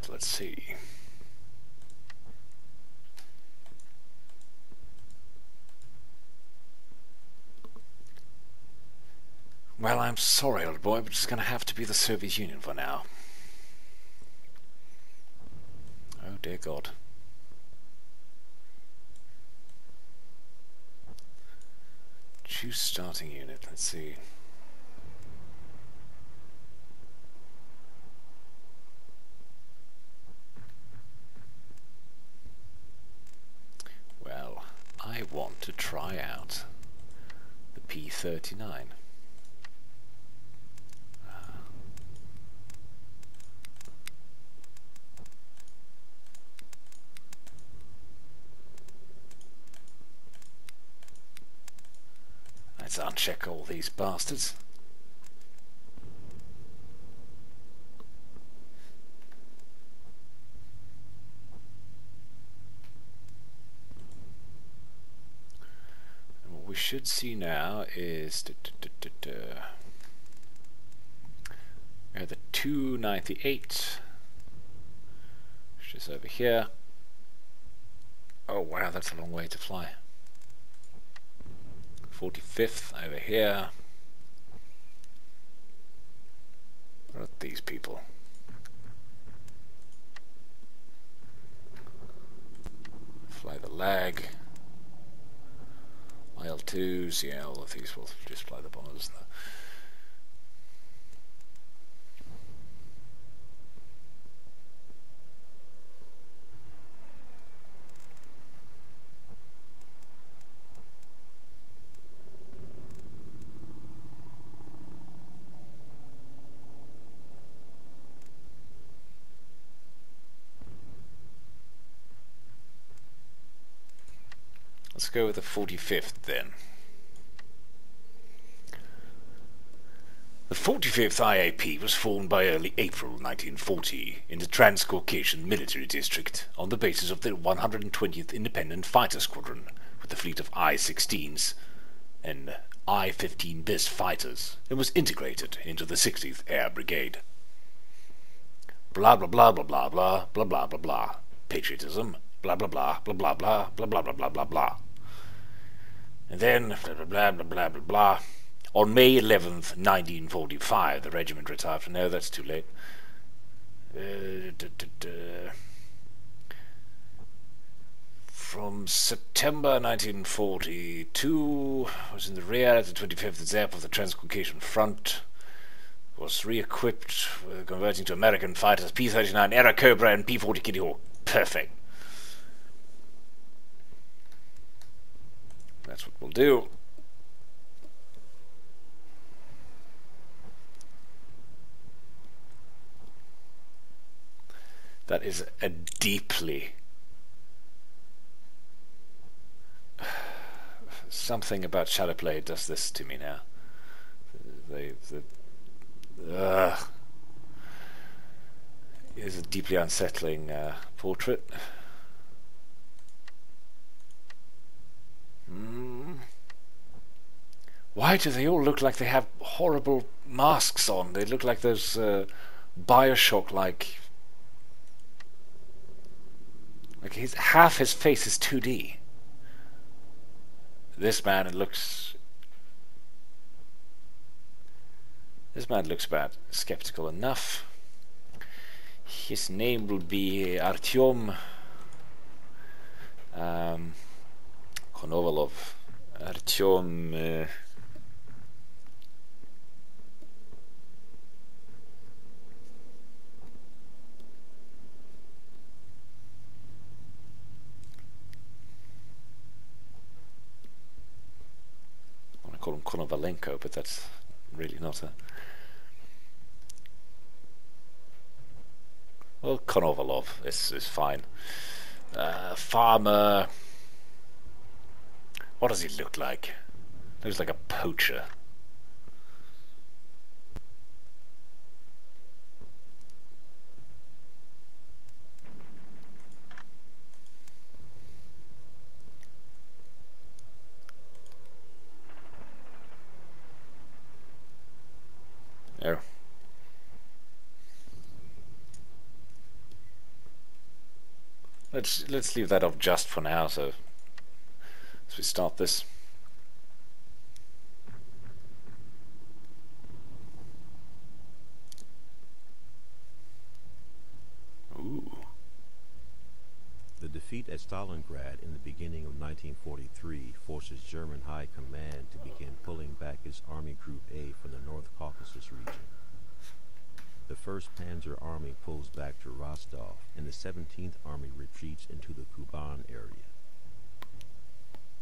that. Let's see. Well, I'm sorry, old boy, but it's going to have to be the Soviet Union for now. Oh, dear God. Choose starting unit. Let's see. Well, I want to try out the P-39. Let's uncheck all these bastards. And what we should see now is the 298, which is over here. Oh wow, that's a long way to fly. 45th over here. What are these people? Fly the lag. IL2s, yeah, all of these will just fly the bombers. Let's go with the 45th then. The 45th IAP was formed by early April 1940 in the Transcaucasian Military District on the basis of the 120th Independent Fighter Squadron with a fleet of I-16s and I-15 BIS fighters and was integrated into the 60th Air Brigade. Blah blah blah blah blah blah blah blah blah blah. Patriotism. Blah blah blah blah blah blah blah blah blah blah blah blah. And then blah blah blah blah blah blah blah. On May 11th, 1945, the regiment retired from... No, that's too late. From September 1942, was in the rear at the 25th Zep of the Transcaucasian Front. Was re-equipped, converting to American fighters P-39 Era Cobra and P-40 Kitty Hawk. Perfect. That's what we'll do. That is a deeply... Something about Shadowplay does this to me now. It is a deeply unsettling portrait. Why do they all look like they have horrible masks on? They look like those Bioshock-like... Like half his face is 2D. This man looks about skeptical enough. His name will be Artyom Konovalov. Artyom call him Konovalenko, but that's really not a... Well, Konovalov is fine. Farmer... What does he look like? Looks like a poacher. Oh. let's leave that off just for now. So as we start this. Ooh. The defeat at Stalingrad in the beginning of 1943 forces German High Command to begin pulling back its Army Group A from the North Caucasus region. The 1st Panzer Army pulls back to Rostov, and the 17th Army retreats into the Kuban area.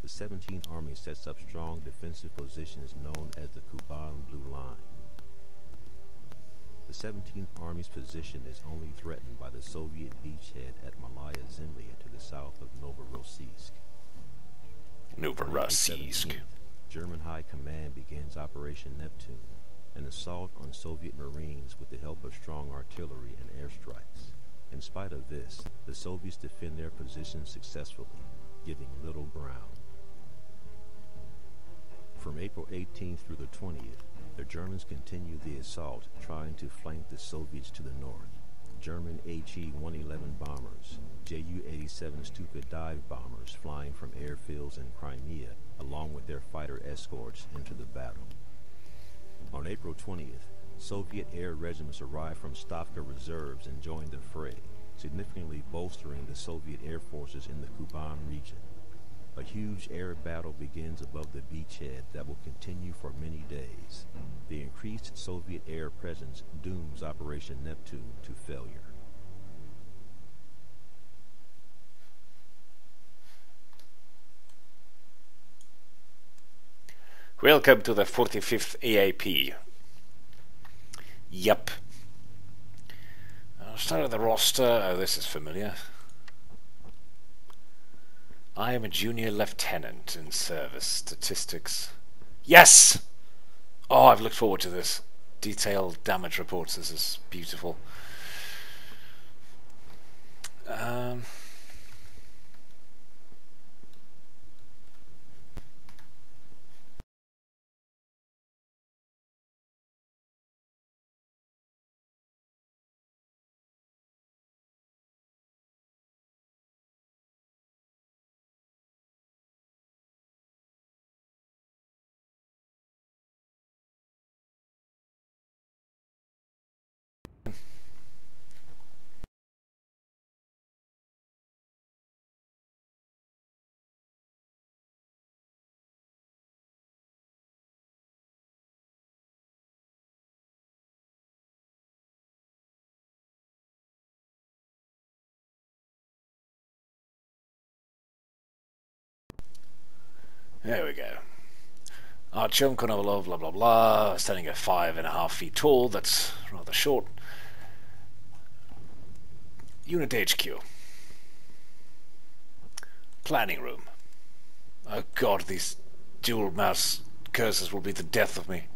The 17th Army sets up strong defensive positions known as the Kuban Blue Line. The 17th Army's position is only threatened by the Soviet beachhead at Malaya Zemlya to the south of Novorossiysk. Novorossiysk. German High Command begins Operation Neptune, an assault on Soviet Marines with the help of strong artillery and airstrikes. In spite of this, the Soviets defend their positions successfully, giving little ground. From April 18th through the 20th, the Germans continue the assault, trying to flank the Soviets to the north. German HE-111 bombers, Ju-87 Stuka dive bombers flying from airfields in Crimea, along with their fighter escorts, into the battle. On April 20th, Soviet air regiments arrived from Stavka reserves and joined the fray, significantly bolstering the Soviet air forces in the Kuban region. A huge air battle begins above the beachhead that will continue for many days. The increased Soviet air presence dooms Operation Neptune to failure. Welcome to the 45th AIP. Yup. I'll start at the roster. Oh, this is familiar. I am a junior lieutenant in service. Statistics. Yes! Oh, I've looked forward to this. Detailed damage reports. This is beautiful. There we go. Artyom Konovalov, blah blah blah, standing at 5.5 feet tall. That's rather short. Unit HQ. Planning room. Oh god, these dual mouse cursors will be the death of me.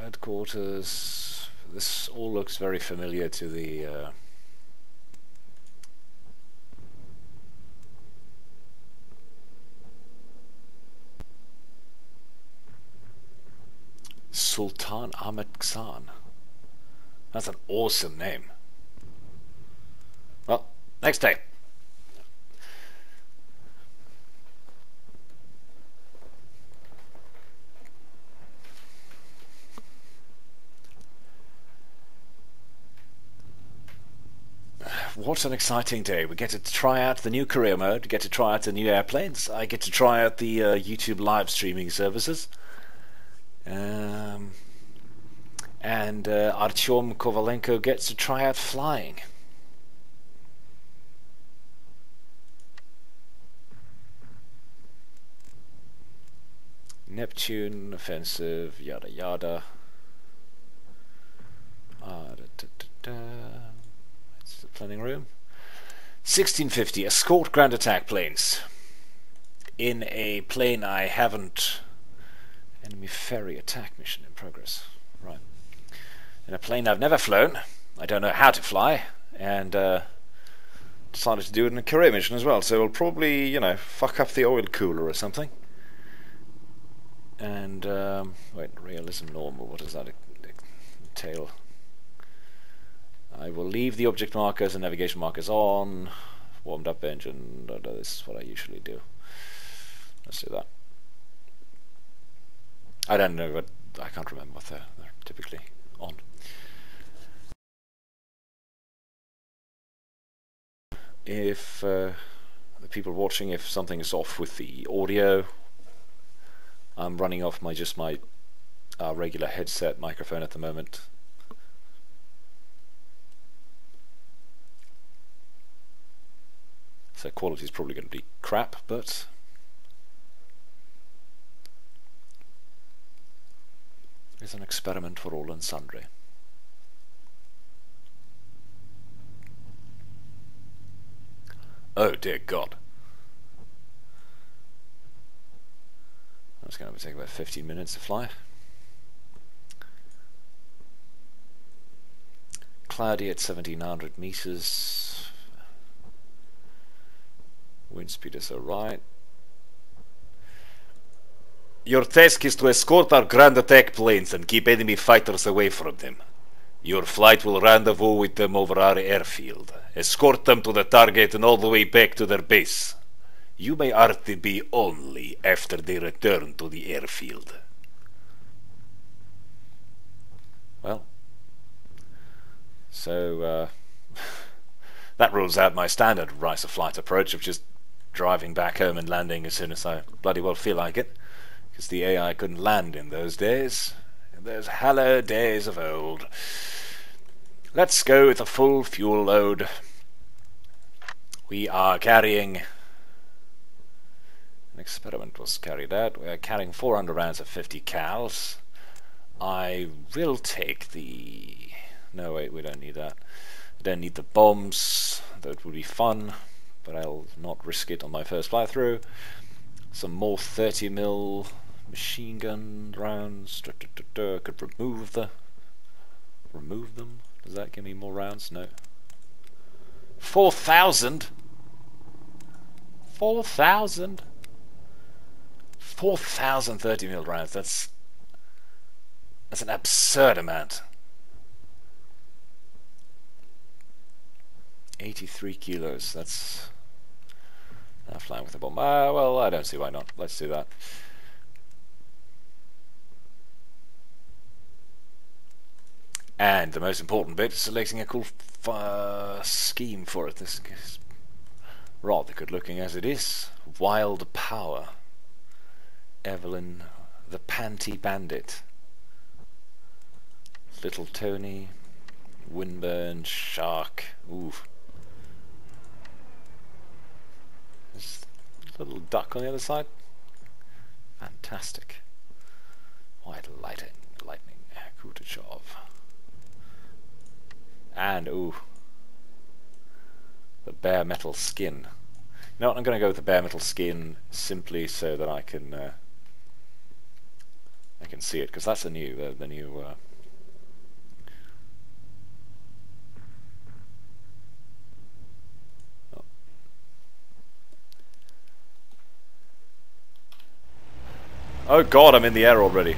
Headquarters. This all looks very familiar to the Sultan Ahmed Khan. That's an awesome name. Well, next day. What an exciting day. We get to try out the new career mode, we get to try out the new airplanes, I get to try out the YouTube live streaming services. And Artyom Kovalenko gets to try out flying. Neptune, offensive, yada yada. It's the planning room. 1650, escort ground attack planes. In a plane I haven't... Enemy ferry attack mission in progress. Right. In a plane I've never flown. I don't know how to fly. And decided to do it in a career mission as well. So we'll probably, you know, fuck up the oil cooler or something. And, wait, realism normal. What does that entail? I will leave the object markers and navigation markers on. Warmed up engine. This is what I usually do. Let's do that. I don't know, but I can't remember what they're typically on. If the people watching, if something is off with the audio, I'm running off my regular headset microphone at the moment. So quality is probably going to be crap, but it's an experiment for all and sundry. Oh dear God. That's going to take about 15 minutes to fly. Cloudy at 1700 meters. Wind speed is alright. Your task is to escort our ground attack planes and keep enemy fighters away from them. Your flight will rendezvous with them over our airfield. Escort them to the target and all the way back to their base. You may RTB only after they return to the airfield. Well, so that rules out my standard rise of flight approach of just driving back home and landing as soon as I bloody well feel like it, because the AI couldn't land in those days, in those hallowed days of old. Let's go with a full fuel load. We are carrying... An experiment was carried out. We are carrying 400 rounds of 50 cals. I will take the... No, wait, we don't need that. I don't need the bombs. That would be fun, but I'll not risk it on my first fly-through. Some more 30mm machine gun rounds. Could remove them. Does that give me more rounds? No. 4,000? 4,000? 4,000 30mm rounds. That's an absurd amount. 83 kilos. That's flying with a bomb. Well, I don't see why not. Let's do that. And the most important bit is selecting a cool scheme for it. This is rather good looking as it is. Wild Power. Evelyn the Panty Bandit. Little Tony. Windburn. Shark. Ooh. There's a little duck on the other side. Fantastic. White lightning. Kutachov. And, ooh, the bare metal skin. You know what, I'm going to go with the bare metal skin simply so that I can see it, because that's the new oh. Oh God, I'm in the air already.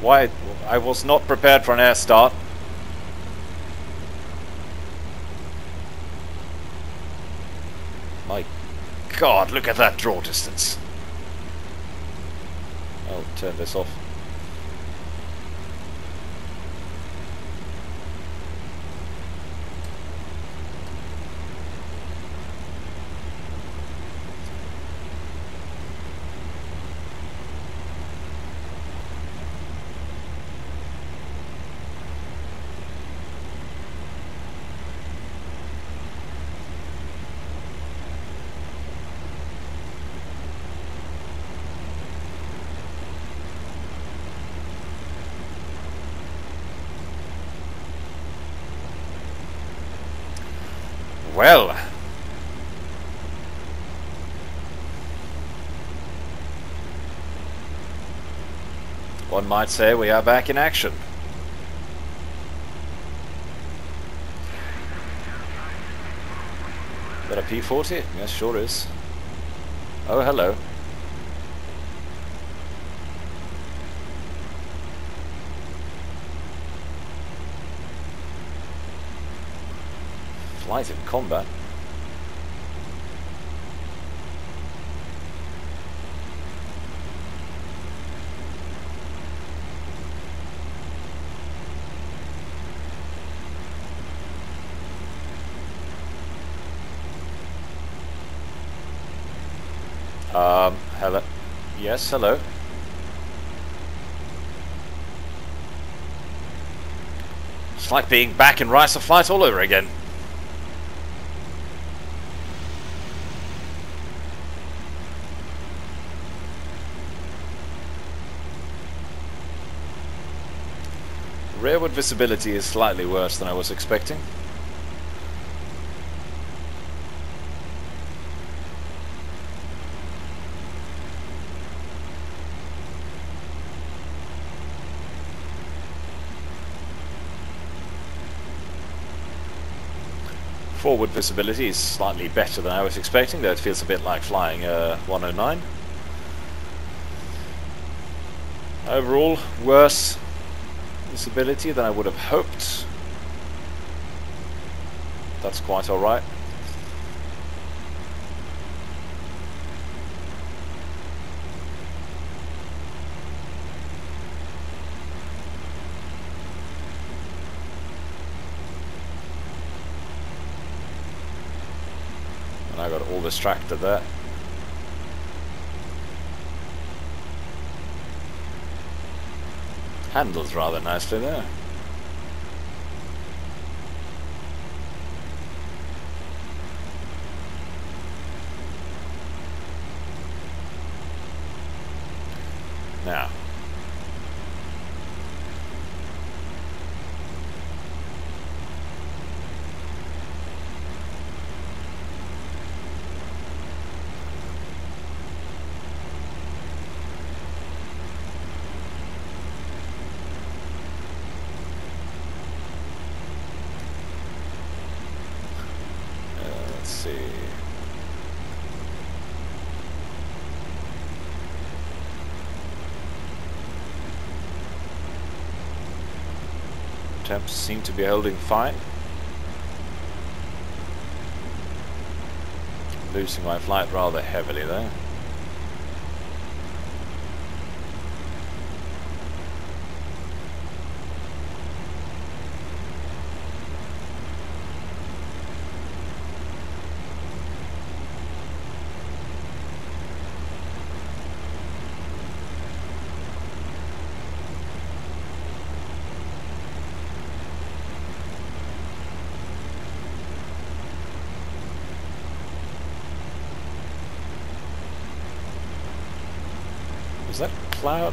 Why? I was not prepared for an air start. My God, look at that draw distance. I'll turn this off. Well, one might say we are back in action. Is that a P-40? Yes, sure is. Oh, hello. flight in combat. Hello. Yes, hello. It's like being back in Rise of Flight all over again. Rearward visibility is slightly worse than I was expecting. Forward visibility is slightly better than I was expecting, though it feels a bit like flying 109. Overall, worse visibility than I would have hoped. That's quite alright. And I got all distracted there. Handles rather nicely there. Now, let's see. Temps seem to be holding fine. Losing my flight rather heavily there. Is that a cloud?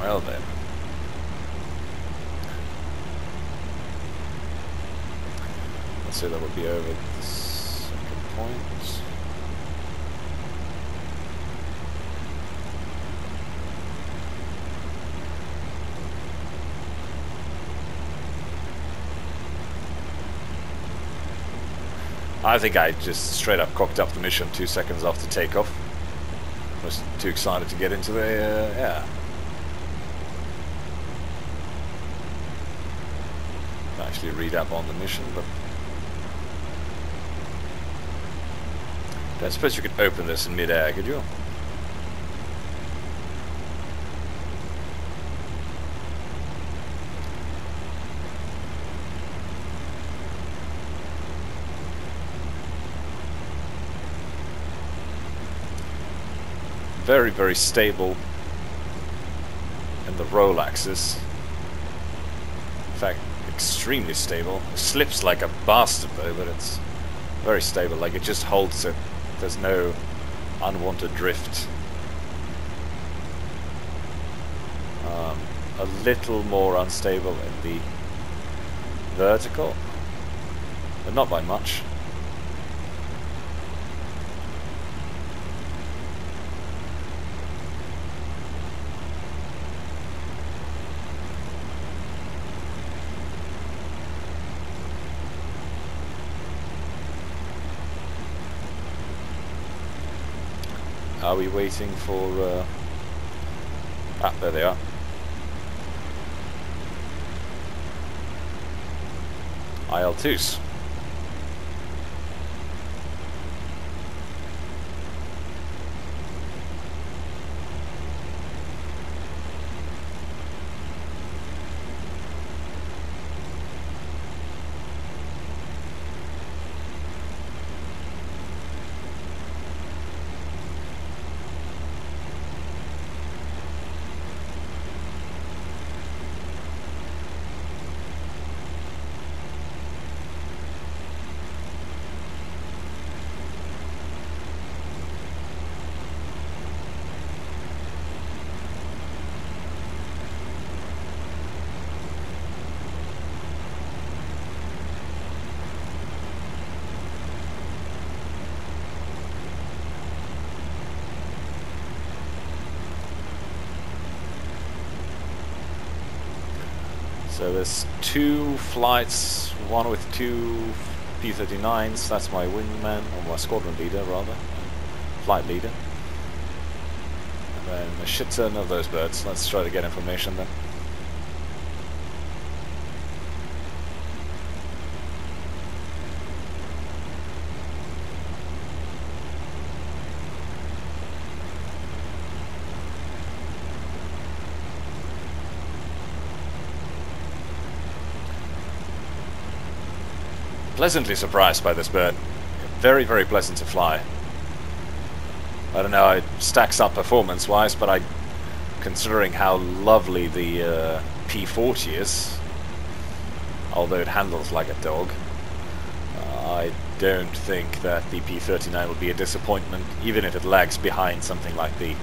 Well then. Let's say that would be over the second point. I think I just straight up cocked up the mission 2 seconds after takeoff. Was too excited to get into the yeah. Actually read up on the mission, but I don't suppose you could open this in mid-air, could you? Very, very stable in the roll axis. In fact, extremely stable. It slips like a bastard though, but it's very stable. Like it just holds it. There's no unwanted drift. A little more unstable in the vertical, but not by much. Are we waiting for... there they are. IL2s. So there's 2 flights, one with 2 P-39s, that's my wingman, or my squadron leader rather, flight leader. And then a shit ton of those birds. Let's try to get information then. Pleasantly surprised by this bird. Very, very pleasant to fly. I don't know how it stacks up performance-wise, but considering how lovely the P40 is, although it handles like a dog, I don't think that the P39 will be a disappointment, even if it lags behind something like the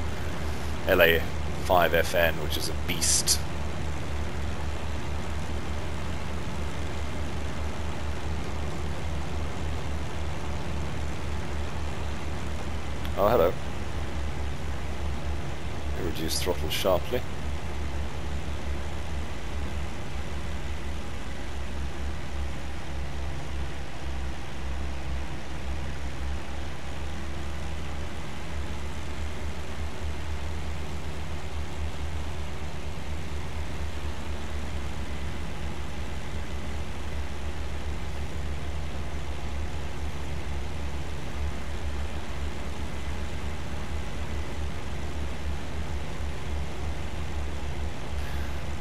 LA5FN, which is a beast. Oh, hello. Reduce throttle sharply.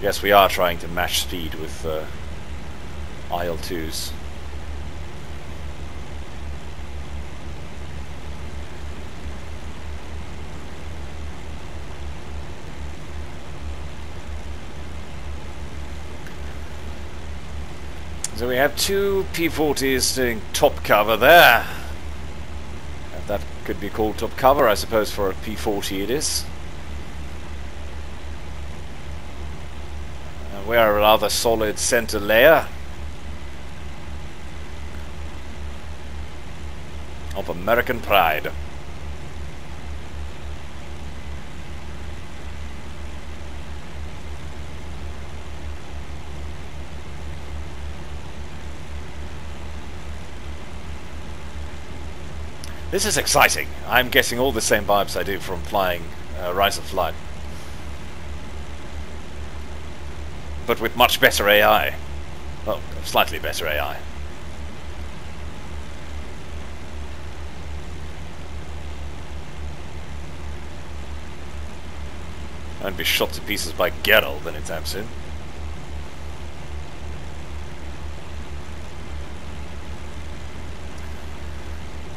Yes, we are trying to match speed with IL2s. So we have 2 P40s doing top cover there. And that could be called top cover, I suppose, for a P40 it is. We are a rather solid center layer of American pride. This is exciting. I'm getting all the same vibes I do from flying Rise of Flight, but with much better AI. Well, slightly better AI. I'd be shot to pieces by Geralt anytime soon.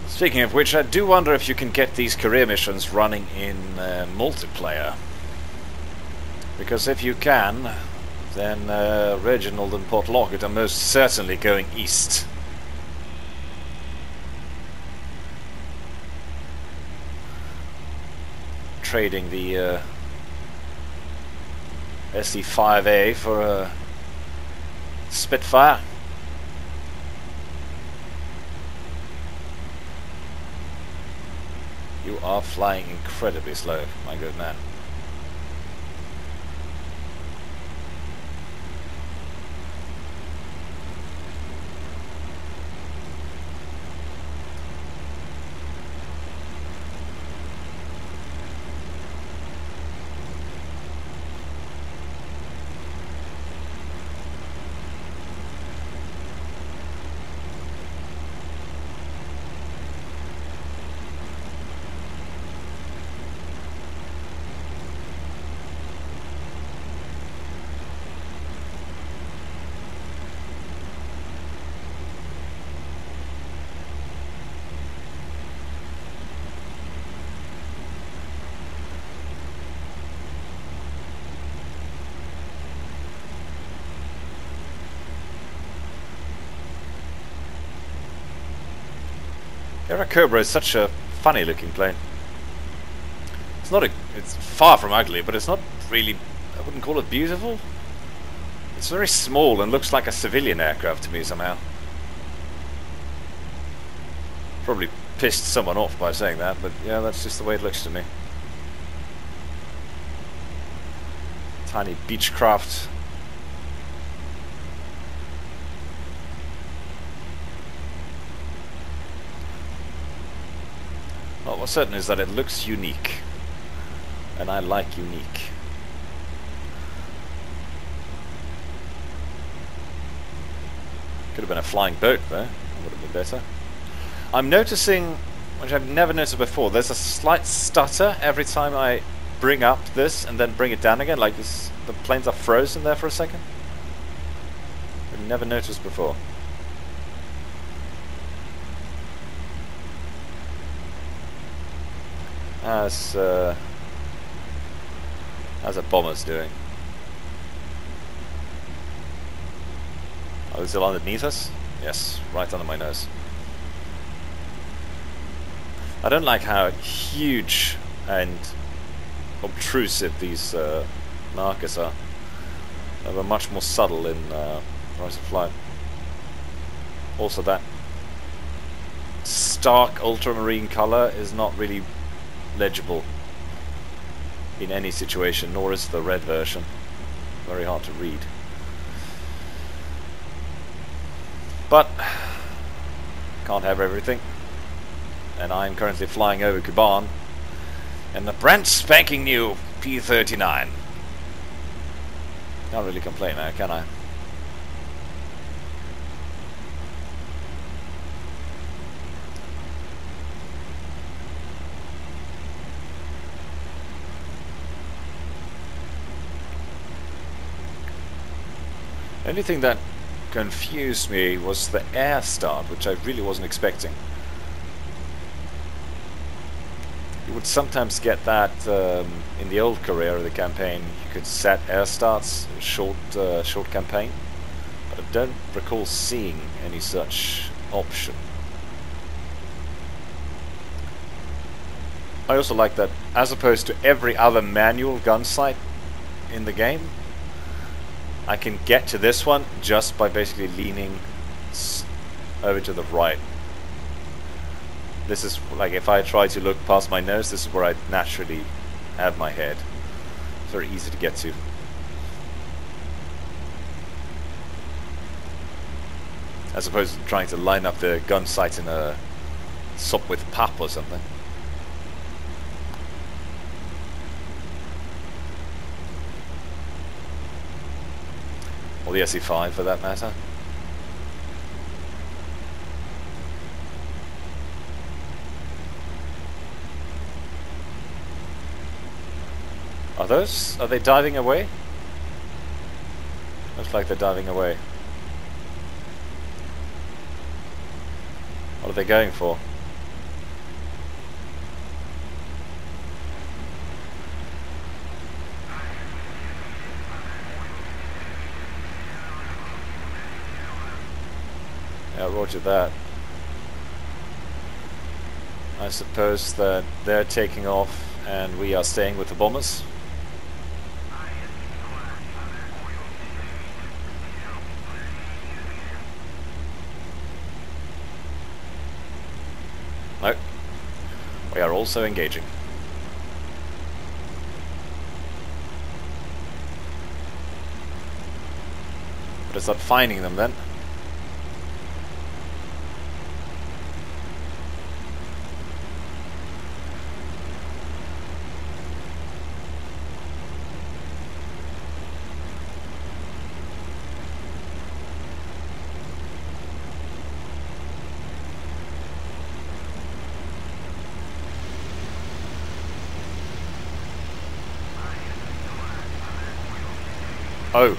Speaking of which, I do wonder if you can get these career missions running in multiplayer. Because if you can, then Reginald and Port Lockett are most certainly going east. trading the SE5A for a Spitfire. You are flying incredibly slow, my good man. Cobra is such a funny looking plane. It's far from ugly, but it's not really, I wouldn't call it beautiful. It's very small and looks like a civilian aircraft to me somehow. Probably pissed someone off by saying that, but yeah, that's just the way it looks to me. Tiny Beechcraft. Well, what's certain is that it looks unique, and I like unique. Could have been a flying boat there, that would have been better. I'm noticing, which I've never noticed before, there's a slight stutter every time I bring up this and then bring it down again, like this, the planes are frozen there for a second. I've never noticed before. How's a bomber's doing? Oh, is it underneath us? Yes, right under my nose. I don't like how huge and obtrusive these markers are. They were much more subtle in Rise of Flight. Also, that stark ultramarine color is not really legible in any situation, nor is the red version. Very hard to read. But can't have everything. And I'm currently flying over Kuban and the brand spanking new P-39. Can't really complain now, can I? The only thing that confused me was the air start, which I really wasn't expecting. You would sometimes get that in the old career of the campaign. You could set air starts in short campaign, but I don't recall seeing any such option. I also like that, as opposed to every other manual gun sight in the game, I can get to this one just by basically leaning over to the right. This is like, if I try to look past my nose, this is where I naturally have my head. It's very easy to get to. As opposed to trying to line up the gun sight in a sop with pap or something. Or the SE5 for that matter. Are they diving away? Looks like they're diving away. What are they going for? Yeah, roger that. I suppose that they're taking off And we are staying with the bombers. No. We are also engaging. Better start finding them then. Oh.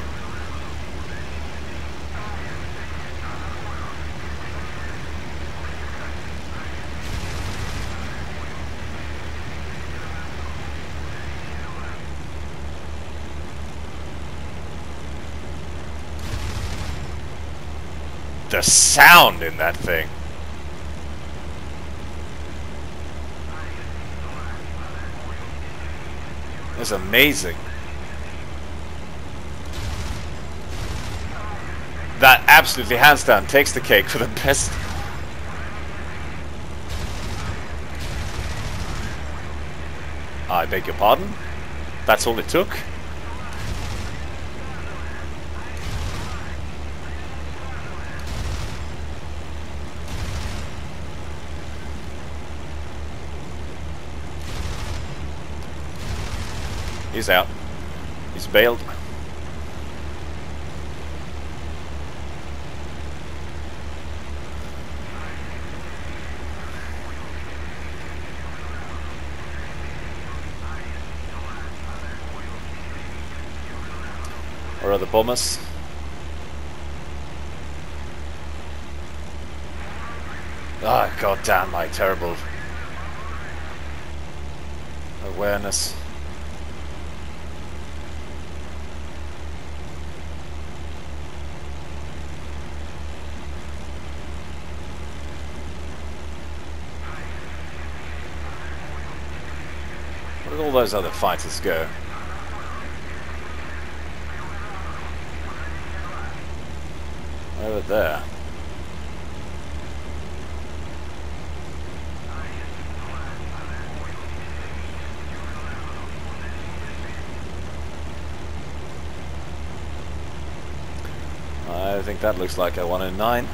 The sound in that thing. It's amazing. That absolutely, hands down, takes the cake for the best. I beg your pardon? That's all it took? He's out. He's bailed. Or are the bombers? Ah, god damn my terrible awareness. Where did all those other fighters go? Over there. I think that looks like a 109.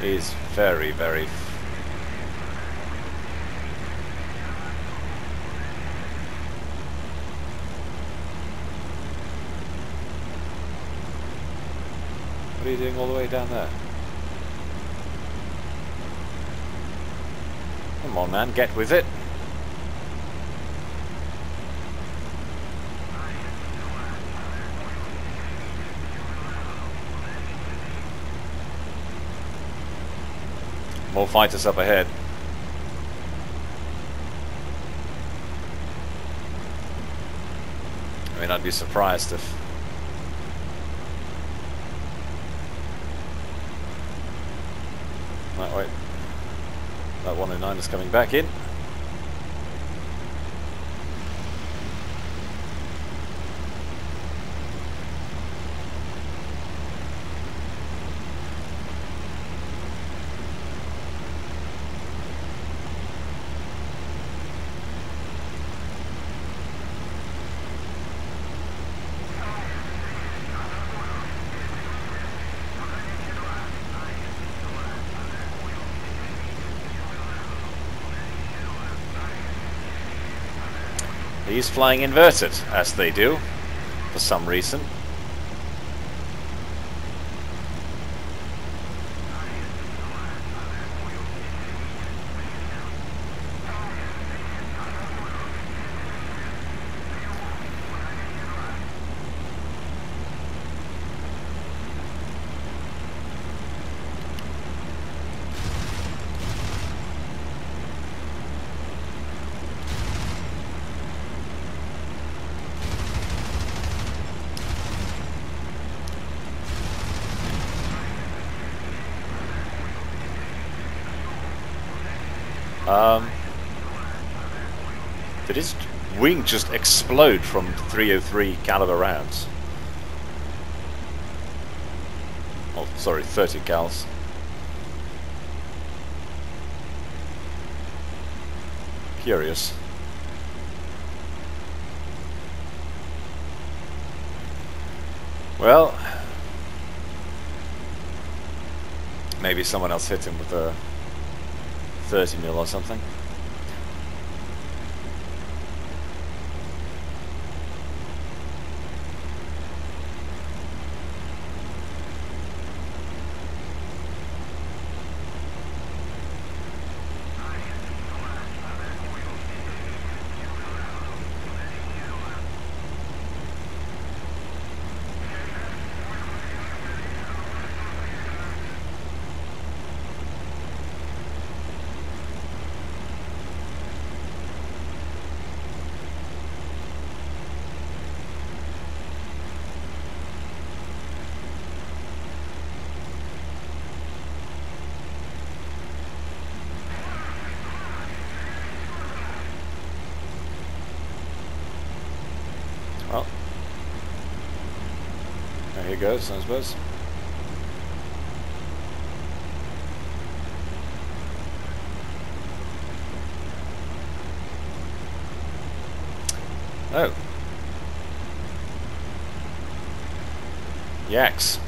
He's very, very... What are you doing all the way down there? Come on, man, get with it. More fighters up ahead. I mean, I'd be surprised if... Right, wait. That 109 is coming back in. He's flying inverted, as they do, for some reason. Did his wing just explode from 303 caliber rounds? Oh, sorry, 30 cals. Curious. Well, maybe someone else hit him with a 30 mil or something. Well, there he goes, I suppose. Oh. Yaks.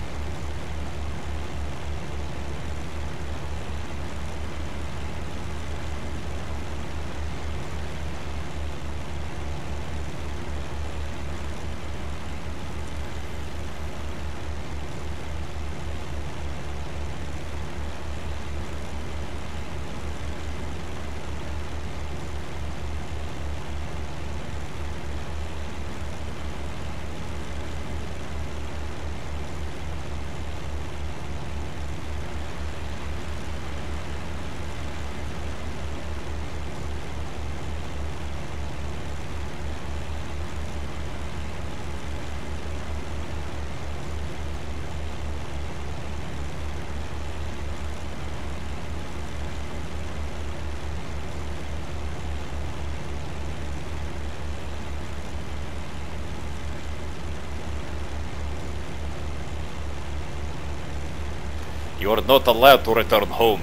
You are not allowed to return home.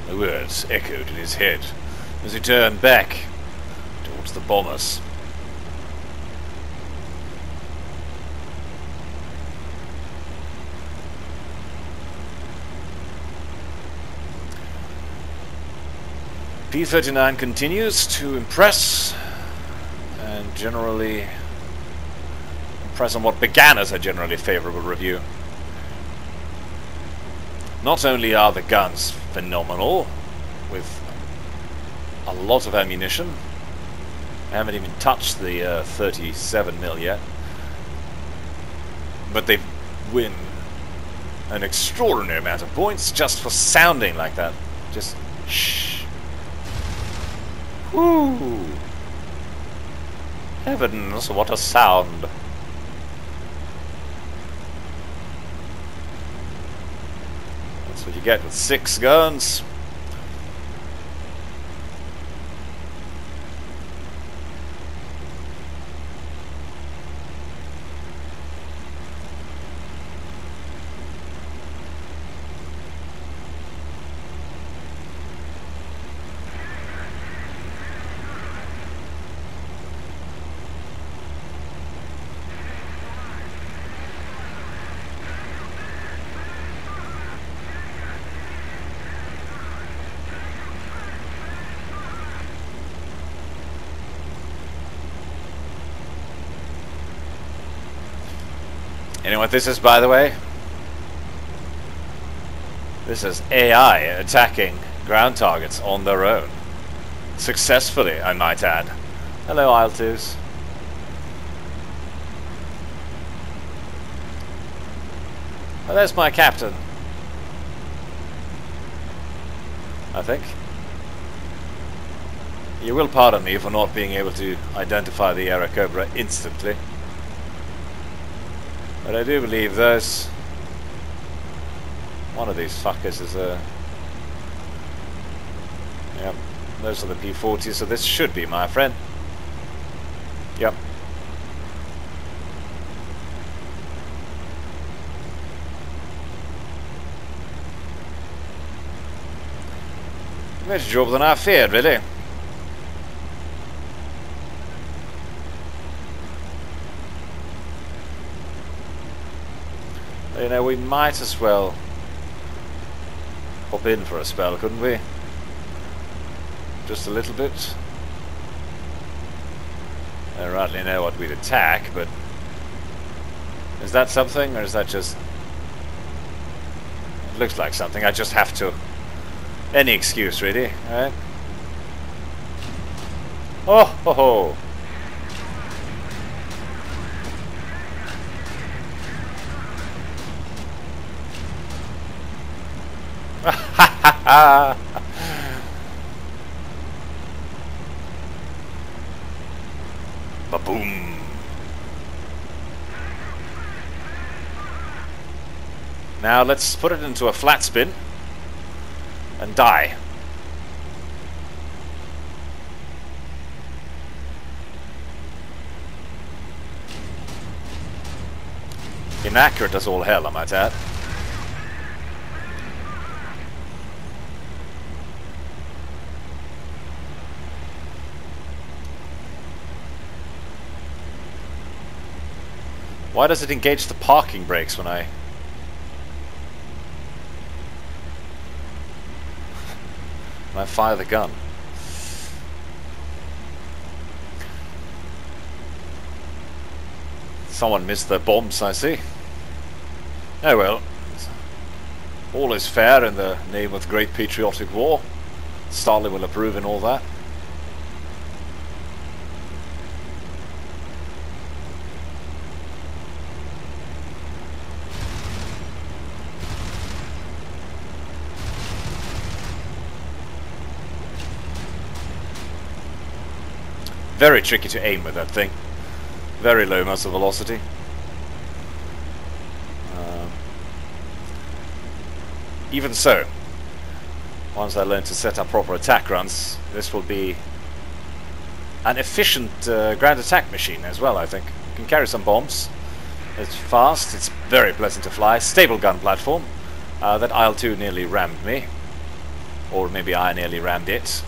The words echoed in his head as he turned back towards the bombers. P-39 continues to impress, and generally impress on what began as a generally favorable review. Not only are the guns phenomenal, with a lot of ammunition, I haven't even touched the 37 mil yet, but they win an extraordinary amount of points just for sounding like that. Just shh. Whoo! Heavens, what a sound! That's what you get with 6 guns. You know what this is, by the way? This is AI attacking ground targets on their own. Successfully, I might add. Hello, IL2s. Well, there's my captain. I think. You will pardon me for not being able to identify the Airacobra instantly. But I do believe there's one of these fuckers is a Those are the P-40s, so this should be my friend. Yep. Better job than I feared, really. You know, we might as well hop in for a spell, couldn't we? Just a little bit. I don't rightly know what we'd attack, but is that something, or is that just... It looks like something. I just have to... Any excuse, really, right? Oh, ho, ho. Ba-boom. Now let's put it into a flat spin and die. Inaccurate as all hell, I might add. Why does it engage the parking brakes when I fire the gun? Someone missed their bombs, I see. Oh well. All is fair in the name of great patriotic war. Stalin will approve and all that. Very tricky to aim with that thing. Very low muzzle velocity. Even so, once I learn to set up proper attack runs, this will be an efficient ground attack machine as well, I think. It can carry some bombs. It's fast, it's very pleasant to fly. Stable gun platform. That IL2 nearly rammed me. Or maybe I nearly rammed it.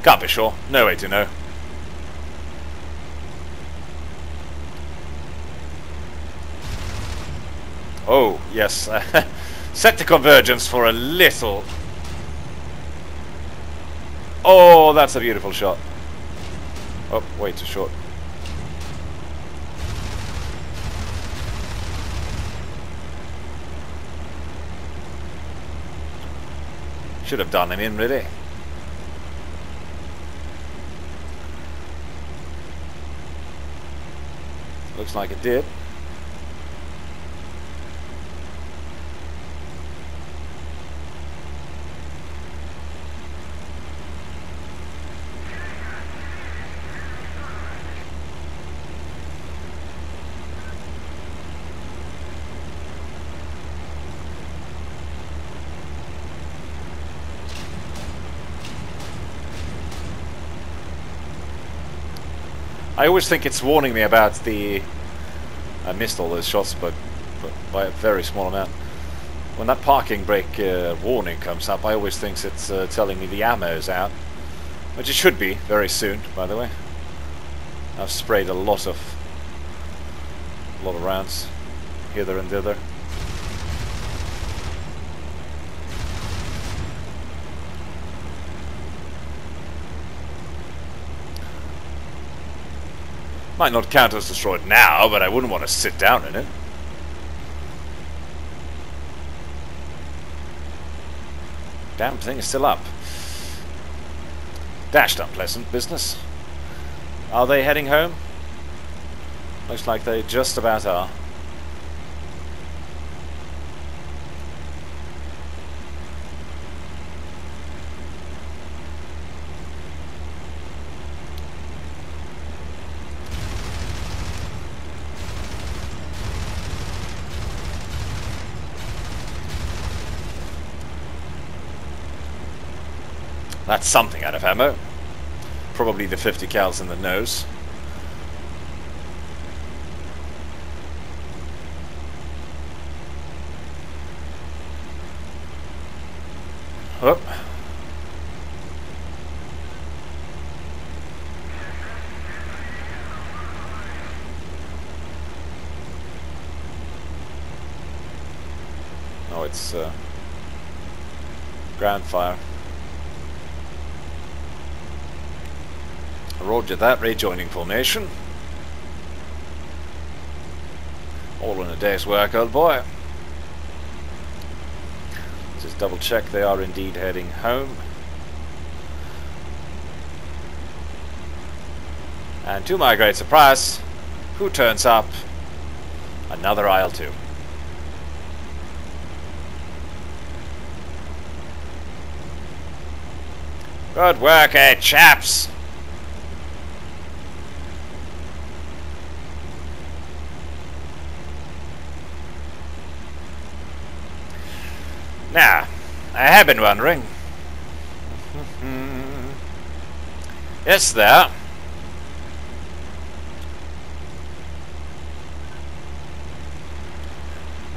Can't be sure. No way to know. Oh, yes. Set the convergence for a little. Oh, that's a beautiful shot. Oh, way too short. Should have done him in, really. Looks like it did. I always think it's warning me about the... I missed all those shots, but by a very small amount. When that parking brake warning comes up, I always think it's telling me the ammo's out. Which it should be, very soon, by the way. I've sprayed a lot of rounds, hither and thither. Might not count as destroyed now, but I wouldn't want to sit down in it. Damn thing is still up. Dashed unpleasant business. Are they heading home? Looks like they just about are. That's something out of ammo. Probably the 50 cals in the nose. Oh. Oh, it's ground fire. Roger that, rejoining formation. All in a day's work, old boy. Just double check they are indeed heading home. And to my great surprise, who turns up? Another IL2. Good work, chaps! Now, I have been wondering. Is there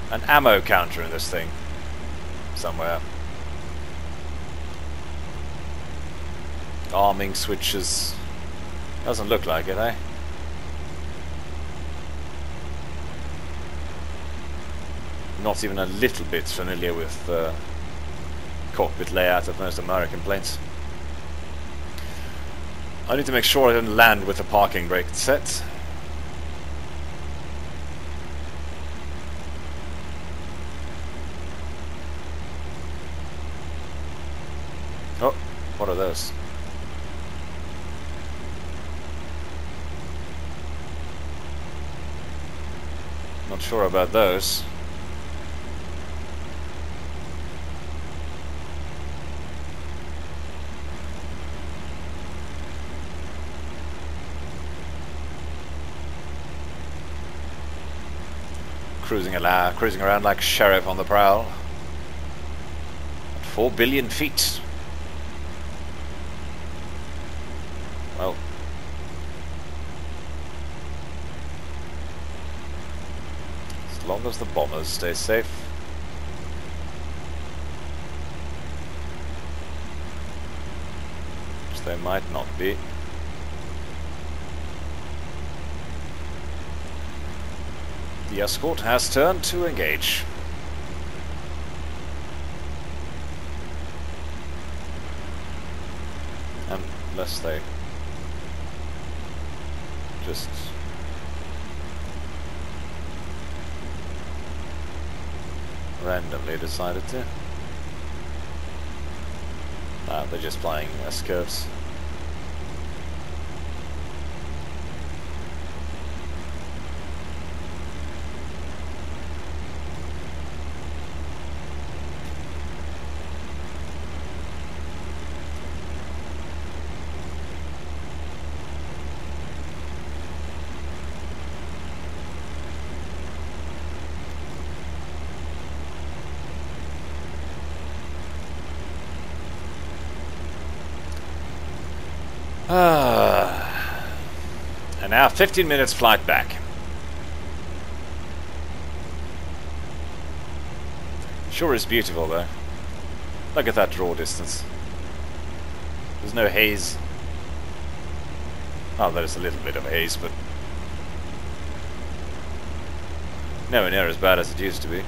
an ammo counter in this thing? Somewhere. Arming switches. Doesn't look like it, eh? Not even a little bit familiar with the cockpit layout of most American planes. I need to make sure I don't land with the parking brake set. Oh, what are those? Not sure about those. Cruising around like sheriff on the prowl. At 4 billion feet. Well. As long as the bombers stay safe. Which they might not be. The escort has turned to engage. Unless they just randomly decided to. They're just flying escorts. And now 15 minutes flight back. Sure is beautiful though. Look at that draw distance. There's no haze. Oh, there's a little bit of haze, but nowhere near as bad as it used to be.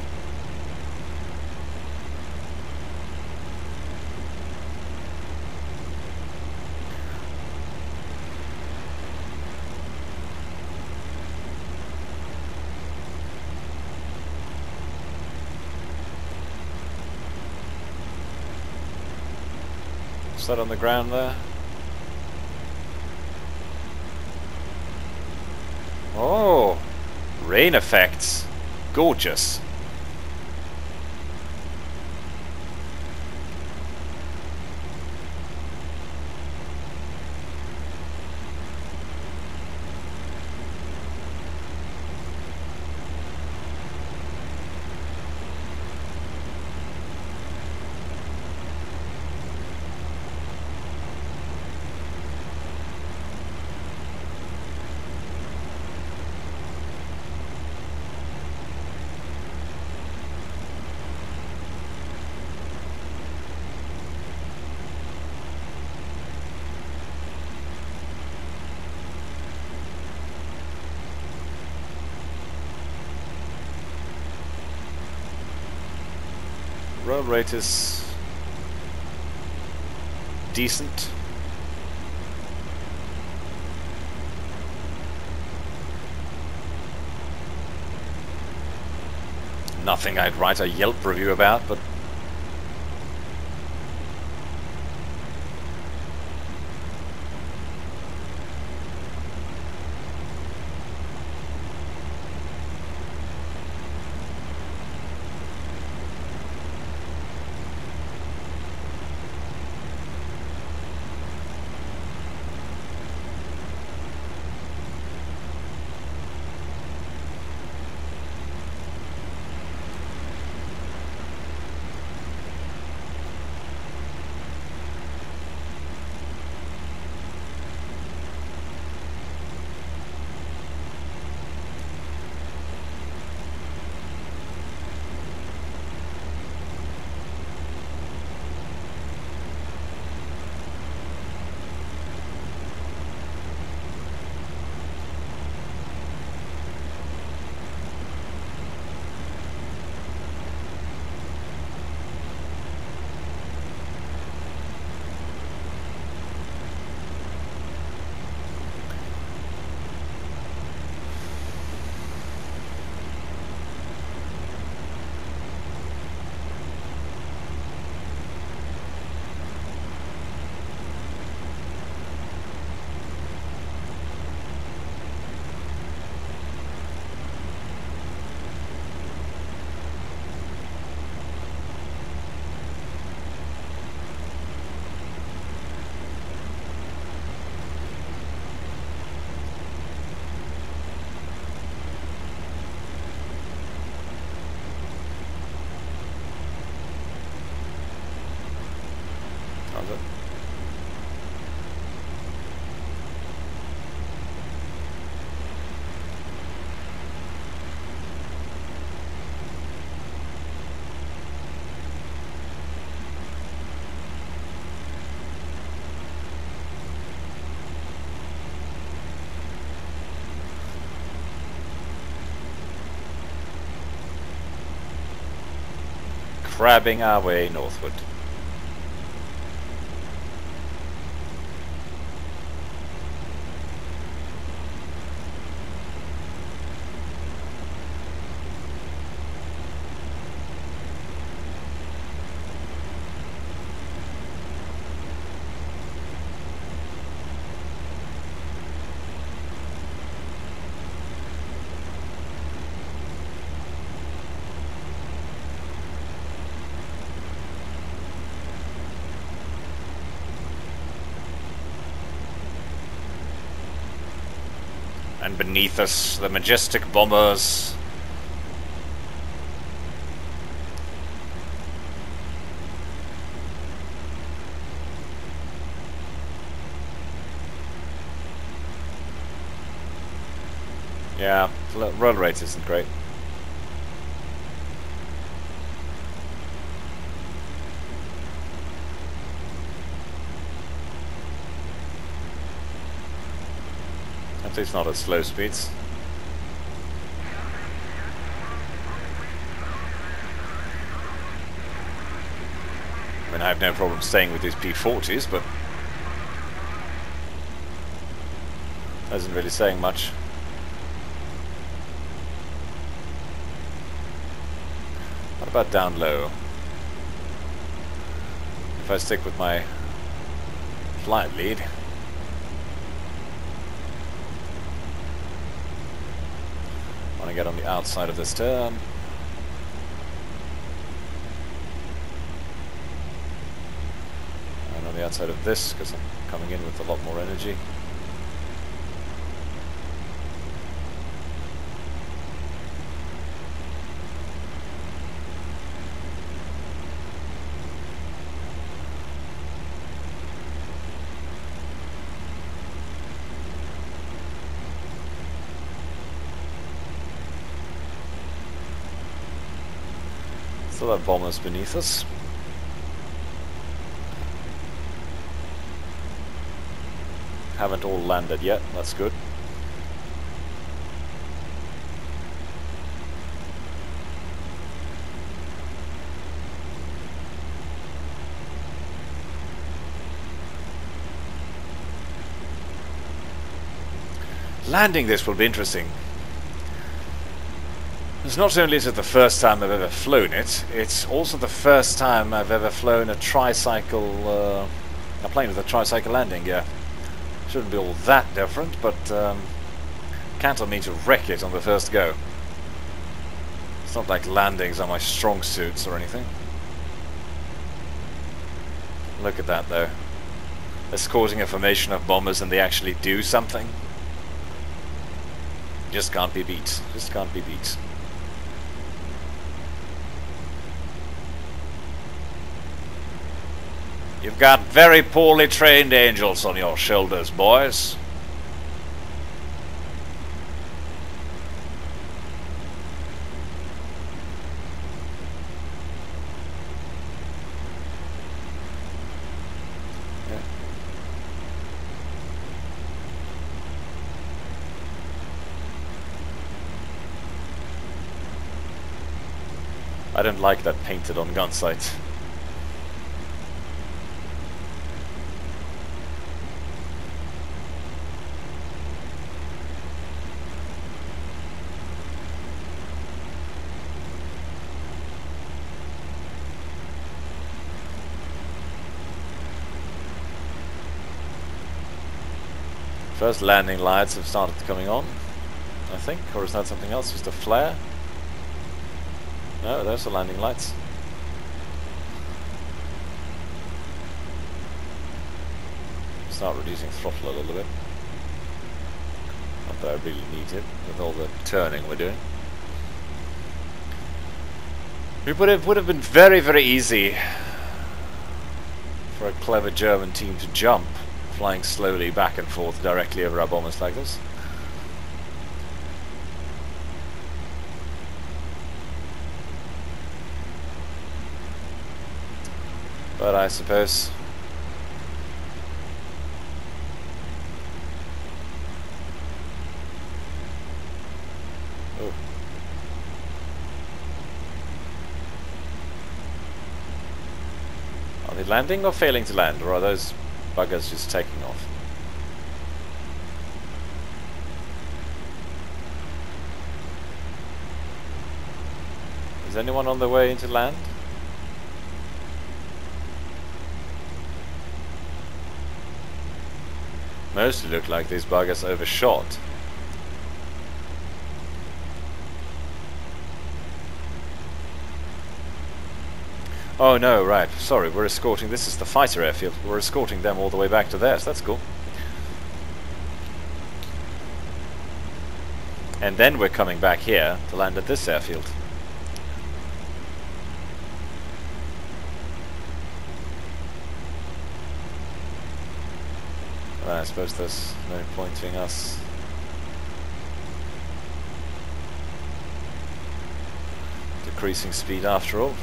Is that on the ground there? Oh, rain effects. Gorgeous. roll rate is decent. Nothing I'd write a Yelp review about, but crabbing our way northward. And beneath us, the majestic bombers. Yeah, roll rate isn't great. At least not at slow speeds. I mean, I have no problem staying with these P40s, but that isn't really saying much. What about down low? If I stick with my flight lead, I want to get on the outside of this turn. And on the outside of this, because I'm coming in with a lot more energy. Still have bombers beneath us. Haven't all landed yet, that's good. Landing this will be interesting. It's not only is it the first time I've ever flown it, it's also the first time I've ever flown a tricycle, a plane with a tricycle landing gear. Shouldn't be all that different, but can't tell me to wreck it on the first go. It's not like landings are my strong suits or anything. Look at that though. Escorting a formation of bombers and they actually do something. Just can't be beat. Just can't be beat. You've got very poorly trained angels on your shoulders, boys. Yeah. I don't like that painted on gun sight. First landing lights have started coming on, I think, or is that something else? Just a flare? No, there's the landing lights. Start reducing throttle a little bit. Not that I really need it with all the turning we're doing. It would have been very, very easy for a clever German team to jump, flying slowly back and forth directly over our bombers like this. But I suppose are they landing or failing to land, or are those buggers just taking off? Is anyone on their way into land? Mostly look like these buggers overshot. Oh no, right, sorry, we're escorting, this is the fighter airfield, we're escorting them all the way back to theirs, that's cool. And then we're coming back here to land at this airfield. Well, I suppose there's no point in us decreasing speed after all.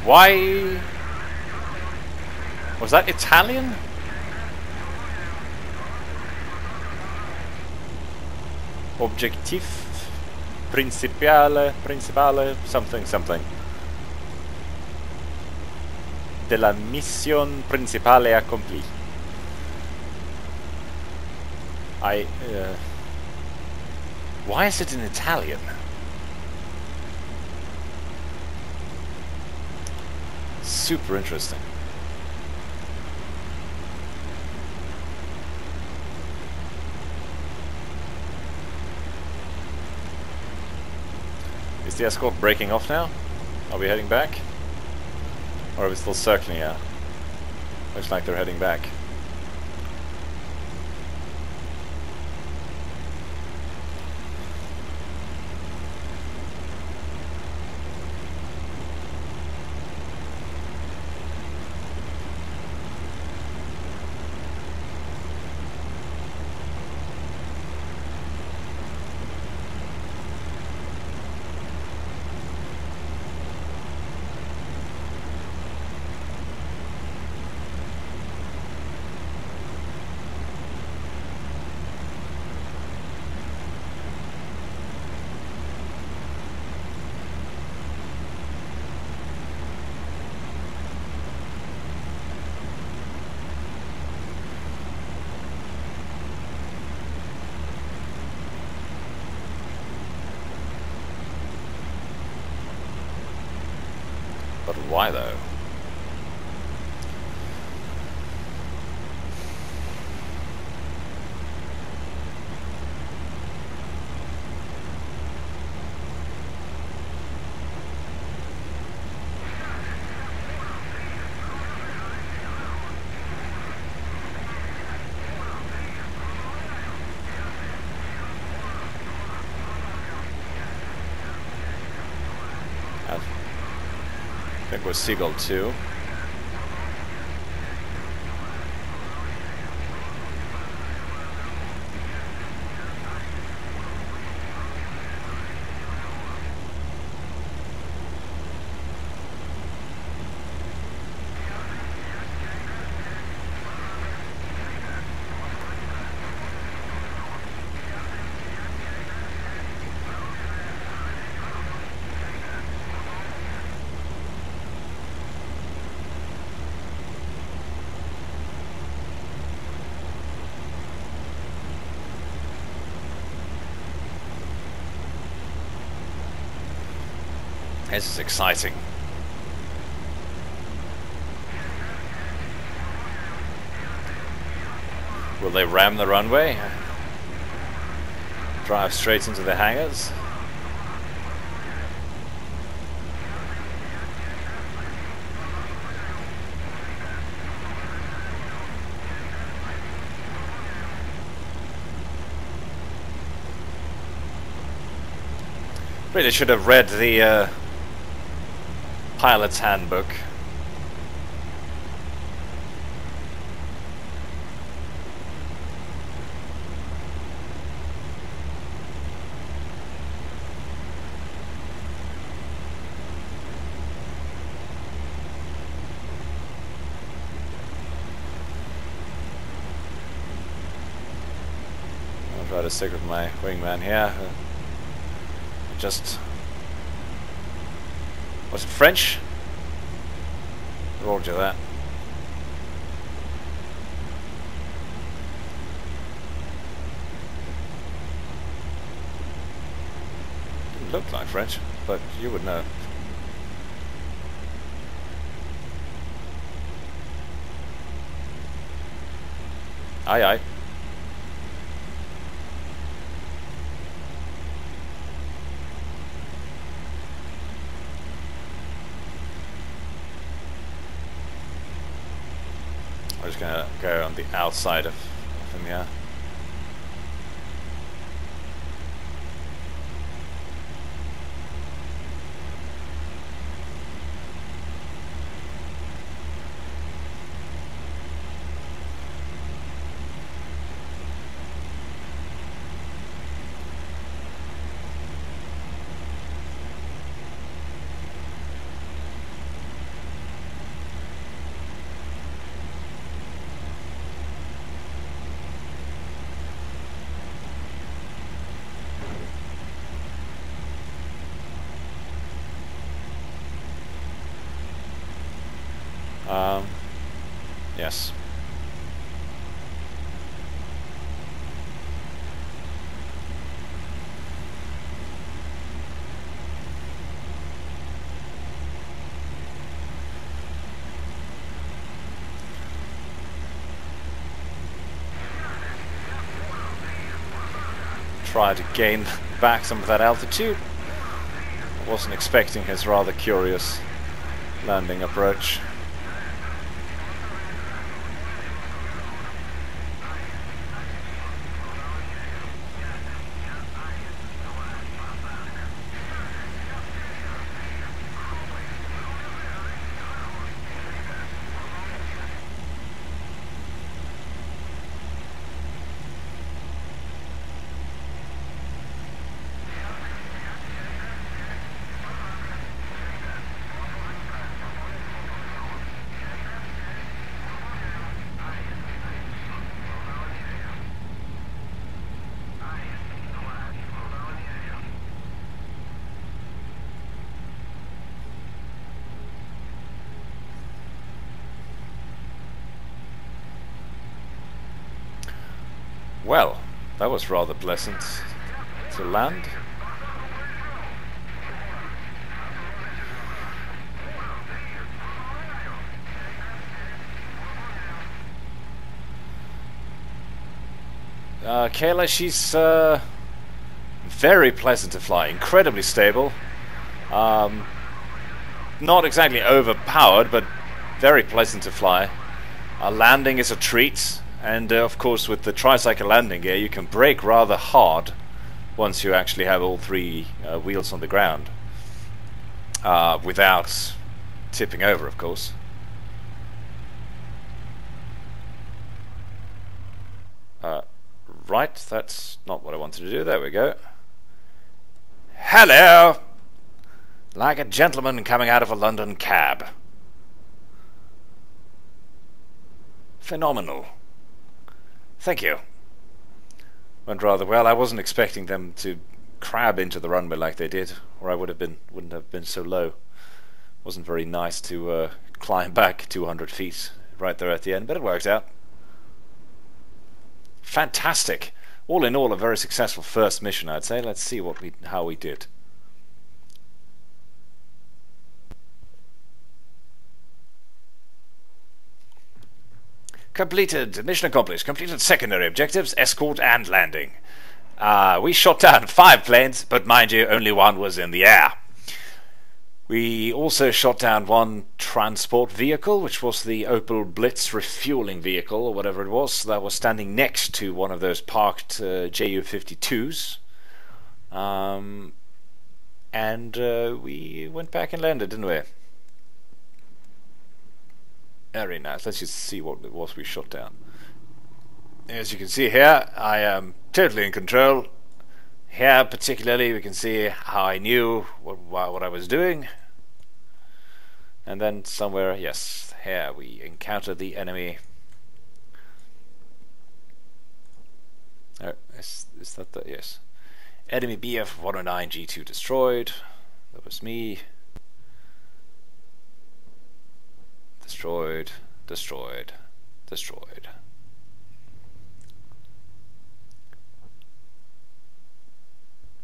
Why? Was that Italian? Objectif principale, something. De la mission principale accomplie. Why is it in Italian? Super interesting. Is the escort breaking off now? Are we heading back? Or are we still circling out? Looks like they're heading back. But why though? I think we're Seagull 2. This is exciting. Will they ram the runway? Drive straight into the hangars? Really should have read the pilot's handbook. I'll try to stick with my wingman here. Just... was it French? Roger that. Didn't look like French, but you would know. Aye aye. I'm just gonna go on the outside of him here. Yes. Try to gain back some of that altitude. I wasn't expecting his rather curious landing approach. Well, that was rather pleasant to land. Kayla, she's very pleasant to fly, incredibly stable. Not exactly overpowered, but very pleasant to fly. Landing is a treat, and of course with the tricycle landing gear you can brake rather hard once you actually have all three wheels on the ground, without tipping over, of course. Right, that's not what I wanted to do. There we go. Hello! Like a gentleman coming out of a London cab. Phenomenal. Thank you. Went rather well. I wasn't expecting them to crab into the runway like they did, or I wouldn't have been so low. Wasn't very nice to climb back 200 feet right there at the end, but it worked out. Fantastic. All in all, a very successful first mission, I'd say. Let's see how we did. Completed. Mission accomplished. Completed secondary objectives, escort and landing. We shot down 5 planes, but mind you, only 1 was in the air. We also shot down 1 transport vehicle, which was the Opel Blitz refueling vehicle, or whatever it was, that was standing next to one of those parked Ju-52s. And we went back and landed, didn't we? Very nice. Let's just see what it was we shot down. As you can see here, I am totally in control. Here particularly we can see how I knew what I was doing. And then somewhere, yes, here we encountered the enemy. Oh, is that the, yes. Enemy BF-109 G2 destroyed. That was me. Destroyed, destroyed, destroyed.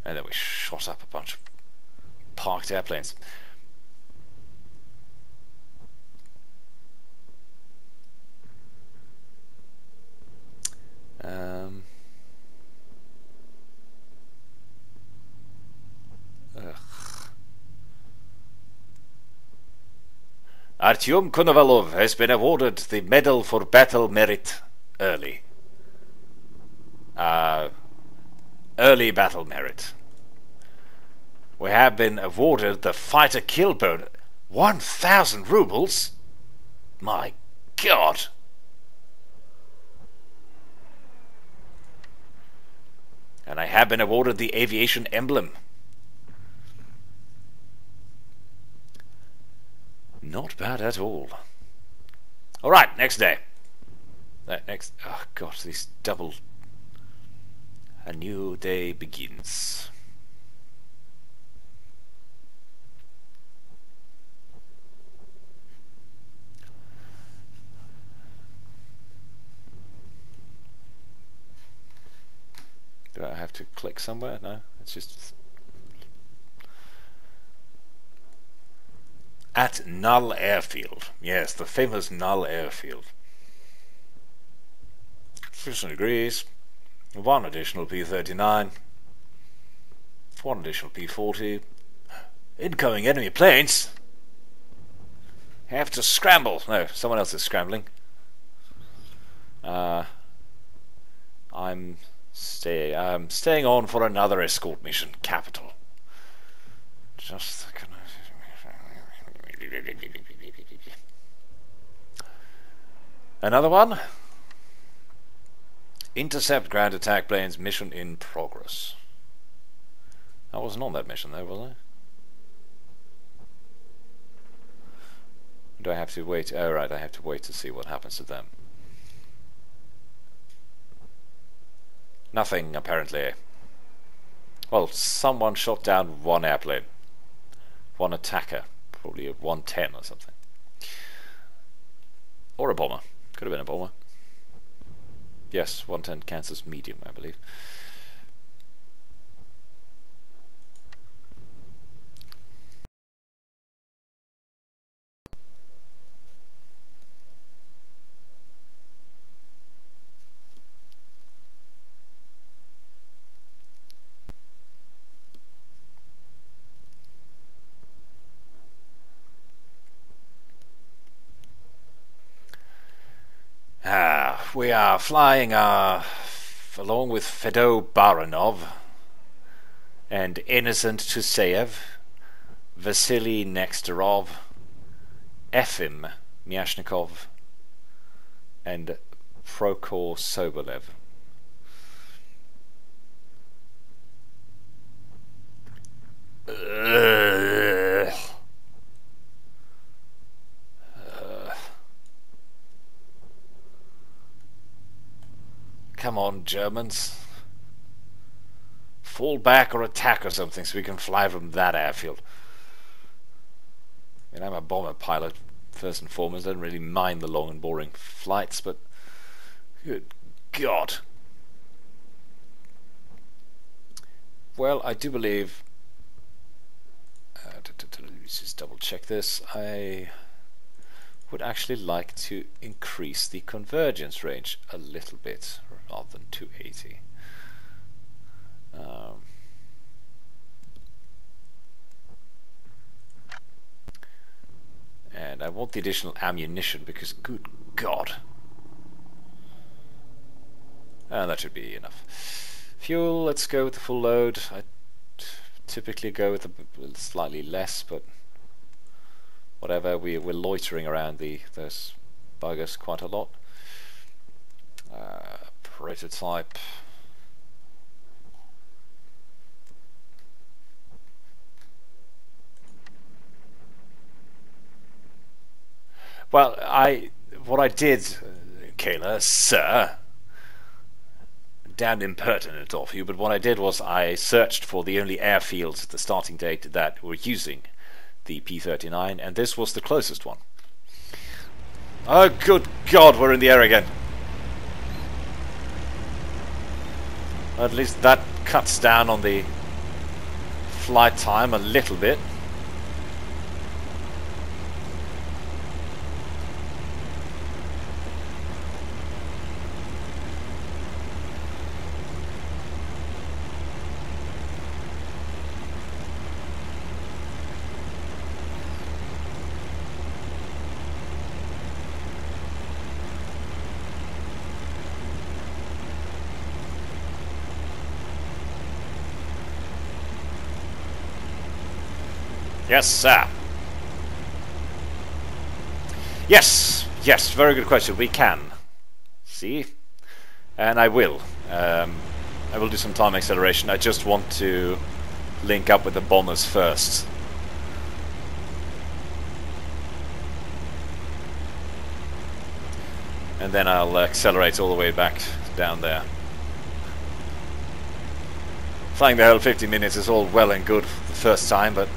And then we shot up a bunch of parked airplanes. Artyom Konovalov has been awarded the Medal for Battle Merit Early. Early Battle Merit. We have been awarded the Fighter Kill Bonus. 1,000 rubles? My God! And I have been awarded the Aviation Emblem. Not bad at all. Alright, next day. Oh God, these double... A new day begins. have to click somewhere? No, it's just... At Null Airfield. Yes, the famous Null Airfield. 15 degrees. 1 additional P-39. 1 additional P-40. Incoming enemy planes! Have to scramble! No, someone else is scrambling. I'm staying on for another escort mission. Capital. Just another one. Intercept ground attack planes. Mission in progress. I wasn't on that mission though, was I? Do I have to wait? Oh right, I have to wait to see what happens to them. Nothing, apparently. Well, someone shot down one airplane. One attacker. Probably a 110 or something. Or a bomber. Could have been a bomber. Yes, 110 Kansas medium, I believe. We are flying along with Fedo Baranov and Innocent Tuseyev, Vasily Nexterov, Efim Myashnikov, and Prokhor Sobolev. Come on, Germans. Fall back or attack or something so we can fly from that airfield. I mean, I'm a bomber pilot, first and foremost. I don't really mind the long and boring flights, but good God. Well, I do believe... let's just double check this. I would actually like to increase the convergence range a little bit rather than 280. And I want the additional ammunition because good God. And that should be enough. Fuel, let's go with the full load. I typically go with slightly less, but whatever, we're loitering around those buggers quite a lot. Prototype. Well, what I did, Kayla, sir, damned impertinent of you, but what I did was I searched for the only airfields at the starting date that were using the P-39, and this was the closest one. Oh, good God, we're in the air again. At least that cuts down on the flight time a little bit. Yes, sir. Yes, yes, very good question. We can. See? And I will. I will do some time acceleration. I just want to link up with the bombers first. And then I'll accelerate all the way back down there. Flying the whole 50 minutes is all well and good the first time, but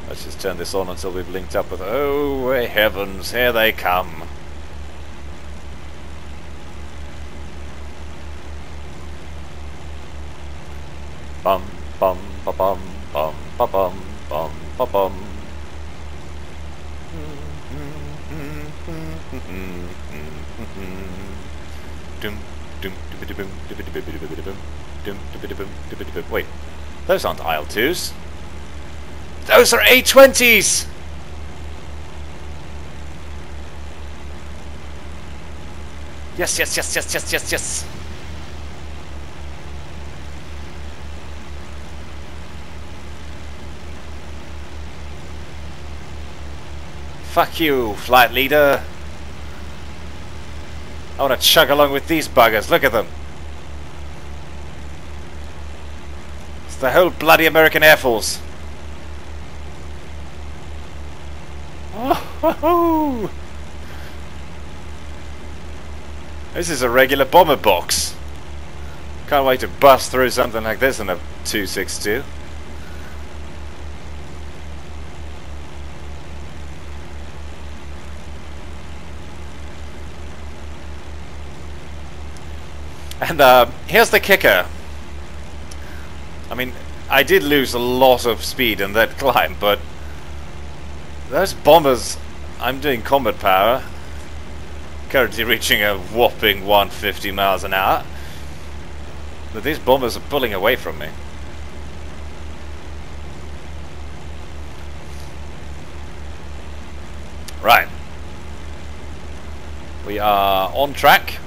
let's just turn this on until we've linked up with... Oh, heavens, here they come. Bum bum ba bum bum ba bum bum ba bum. Wait, those aren't IL2s. Those are A20s! Yes, yes, yes, yes, yes, yes, yes. Fuck you, flight leader. I want to chug along with these buggers. Look at them. It's the whole bloody American Air Force. Oh, this is a regular bomber box. Can't wait to bust through something like this in a 262. And here's the kicker. I mean, I did lose a lot of speed in that climb, but those bombers, I'm doing combat power, currently reaching a whopping 150 miles an hour, but these bombers are pulling away from me. Right. We are on track.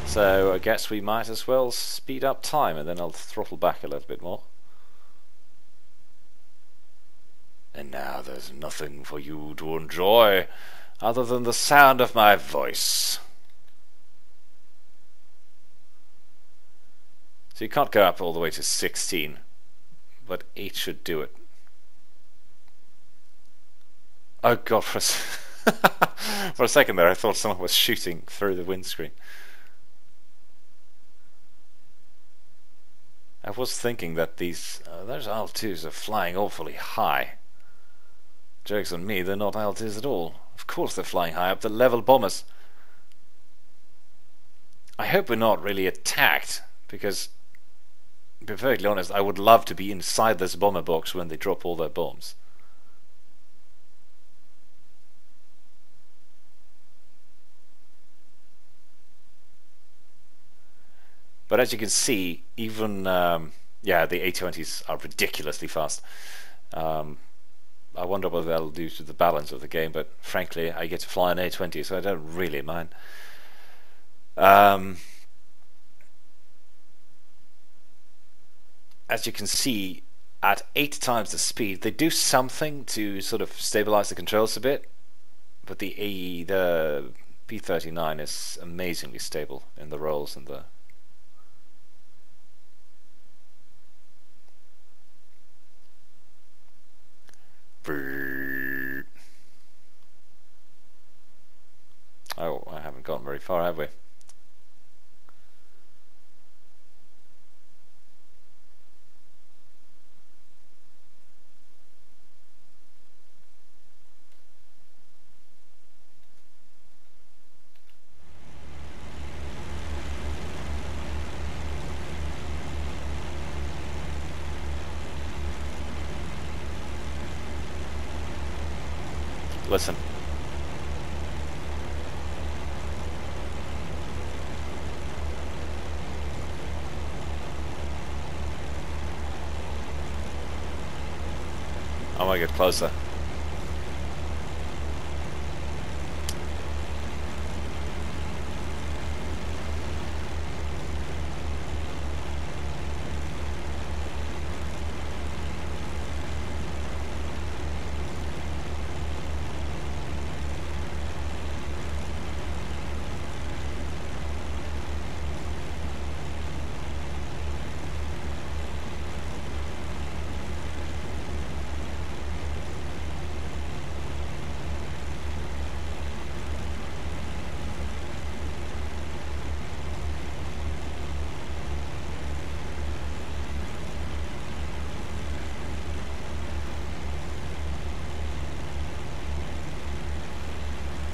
So I guess we might as well speed up time, and then I'll throttle back a little bit more. And now there's nothing for you to enjoy other than the sound of my voice. So you can't go up all the way to 16, but 8 should do it. Oh god, for a second there I thought someone was shooting through the windscreen. I was thinking that those IL2s are flying awfully high. Joke's on me, they're not IL2s at all. Of course they're flying high up, they're level bombers. I hope we're not really attacked, because, to be perfectly honest, I would love to be inside this bomber box when they drop all their bombs. But as you can see, even yeah, the A20s are ridiculously fast. I wonder what that'll do to the balance of the game, but frankly, I get to fly an A20, so I don't really mind. As you can see, at 8 times the speed, they do something to sort of stabilize the controls a bit, but the P39 is amazingly stable in the rolls and the oh, I haven't gone very far, have we? Listen. I want to get closer.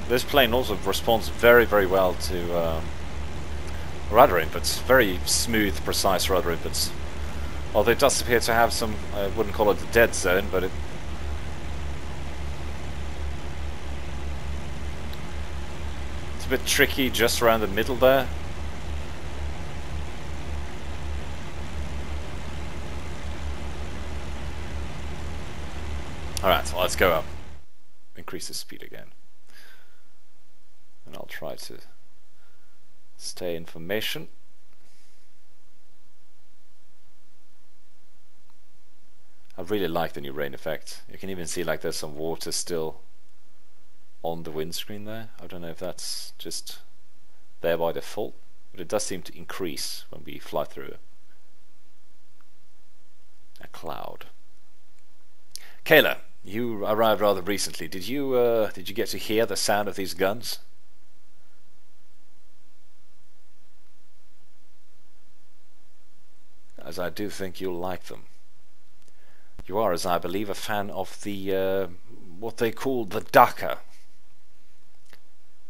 This plane also responds very, very well to rudder inputs. Very smooth, precise rudder inputs. Although it does appear to have some, I wouldn't call it the dead zone, but it's a bit tricky just around the middle there. Alright, so let's go up. Increase the speed again. And I'll try to stay in formation. I really like the new rain effect. You can even see like there's some water still on the windscreen there. I don't know if that's just there by default, but it does seem to increase when we fly through a cloud. Kayla, you arrived rather recently. Did you get to hear the sound of these guns? As I do think you'll like them. You are, as I believe, a fan of the what they call the ducker,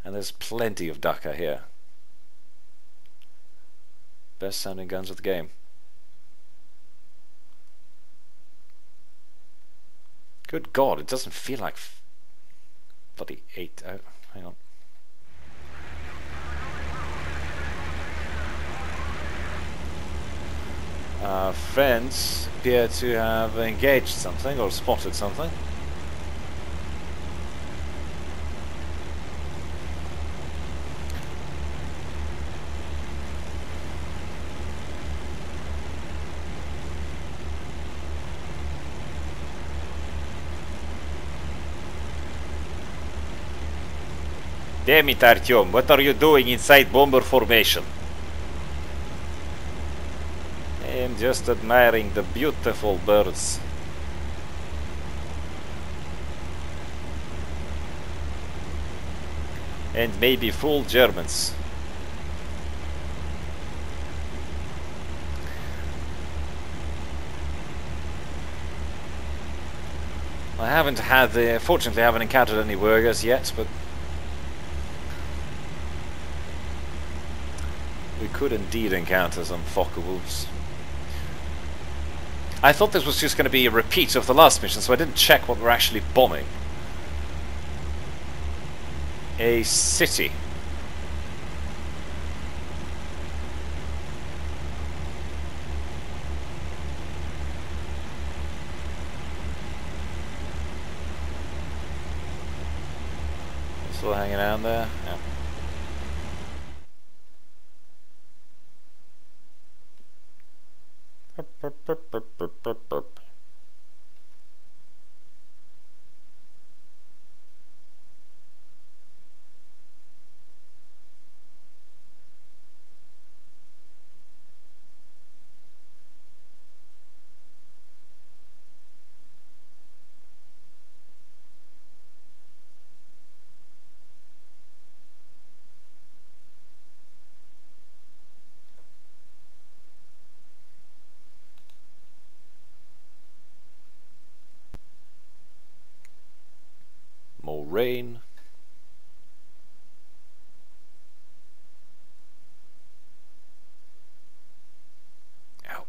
and there's plenty of ducker here. Best sounding guns of the game. Good God, it doesn't feel like bloody 8. Hang on. Our friends appear to have engaged something or spotted something. Damn it, Artyom, what are you doing inside bomber formation? I'm just admiring the beautiful birds. And maybe full Germans. I haven't had fortunately I haven't encountered any workers yet, but we could indeed encounter some Fokker wolves. I thought this was just going to be a repeat of the last mission, so I didn't check what we're actually bombing. A city. Still hanging out there? Yeah. More rain. Ow.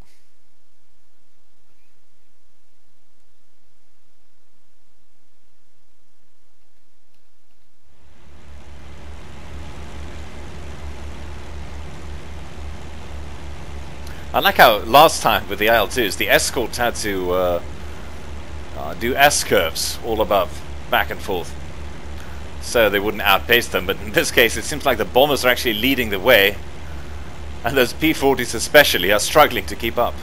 I like how last time with the IL2s, the escort had to do S-curves all above, back and forth, so they wouldn't outpace them. But in this case, it seems like the bombers are actually leading the way, and those P-40s especially are struggling to keep up.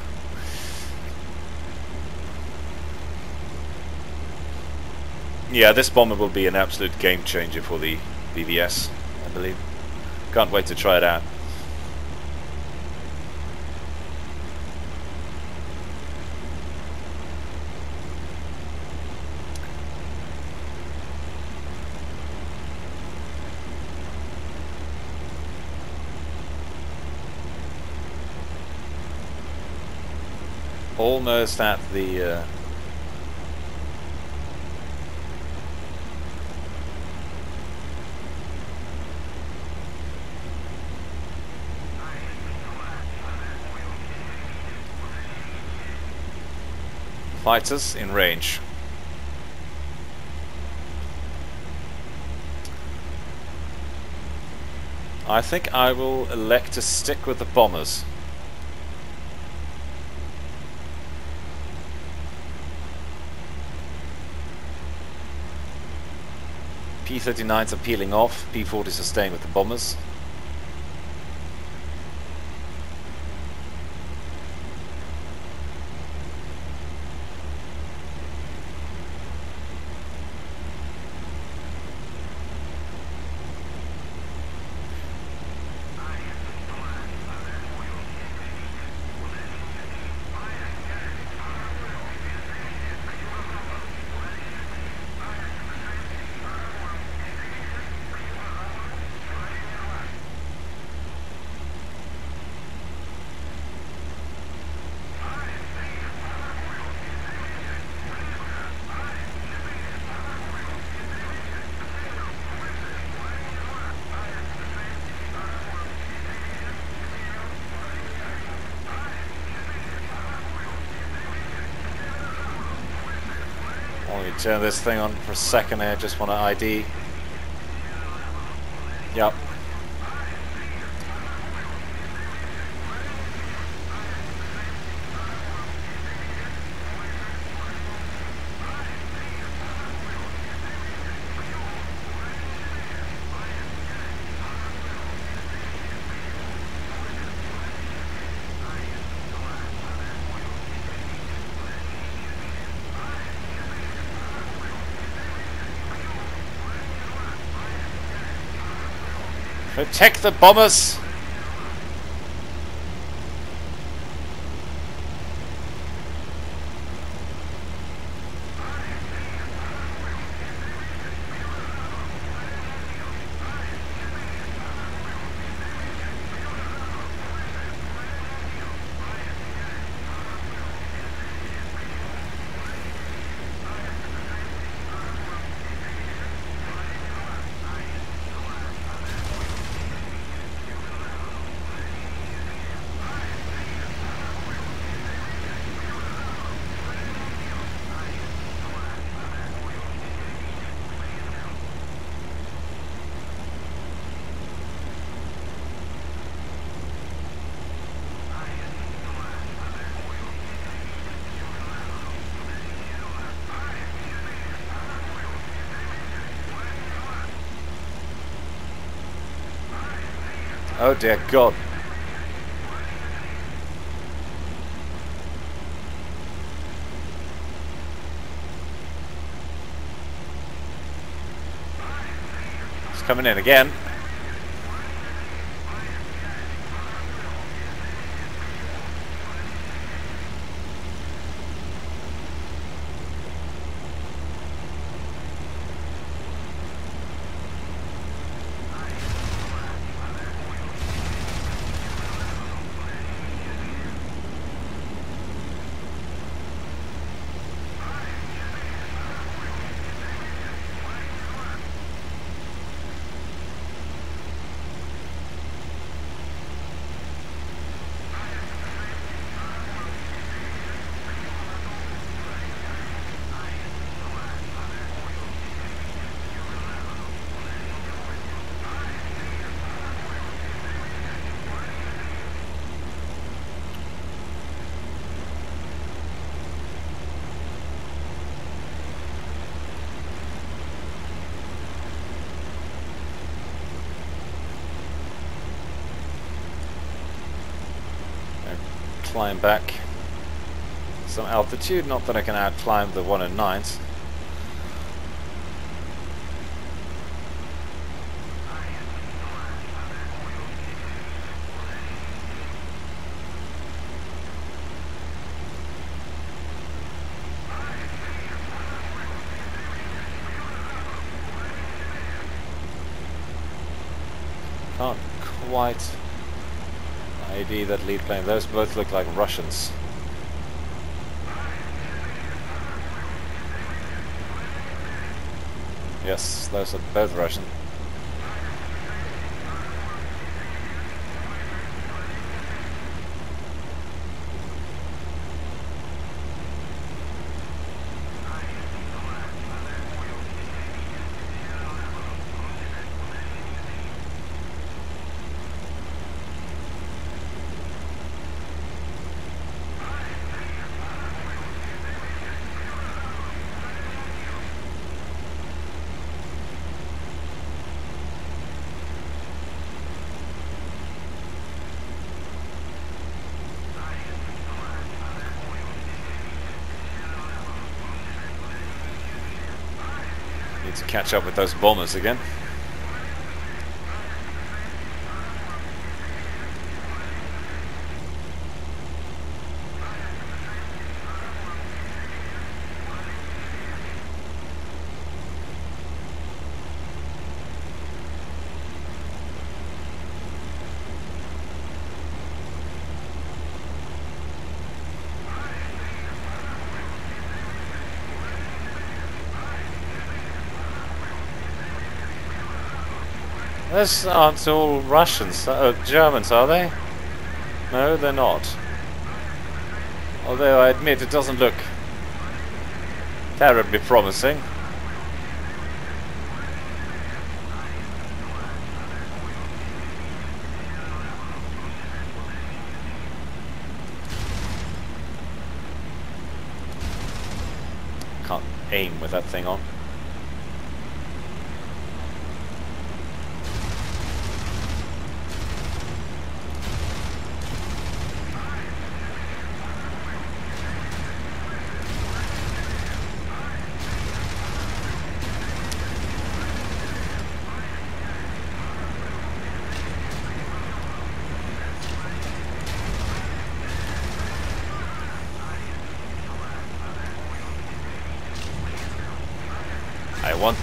Yeah, this bomber will be an absolute game changer for the BVS, I believe. Can't wait to try it out. Almost at the Fighters in range. I think I will elect to stick with the bombers. P-39s are peeling off, P-40s are staying with the bombers. Let me turn this thing on for a second here, just want to ID. Yep. Protect the bombers! Oh dear God. It's coming in again. Climb back some altitude, not that I can outclimb the 109s. Can't quite ID that lead plane. Those both look like Russians. Yes, those are both Russian. Need to catch up with those bombers again. Those aren't all Russians, Germans, are they? No, they're not. Although I admit it doesn't look terribly promising. Can't aim with that thing on. I want...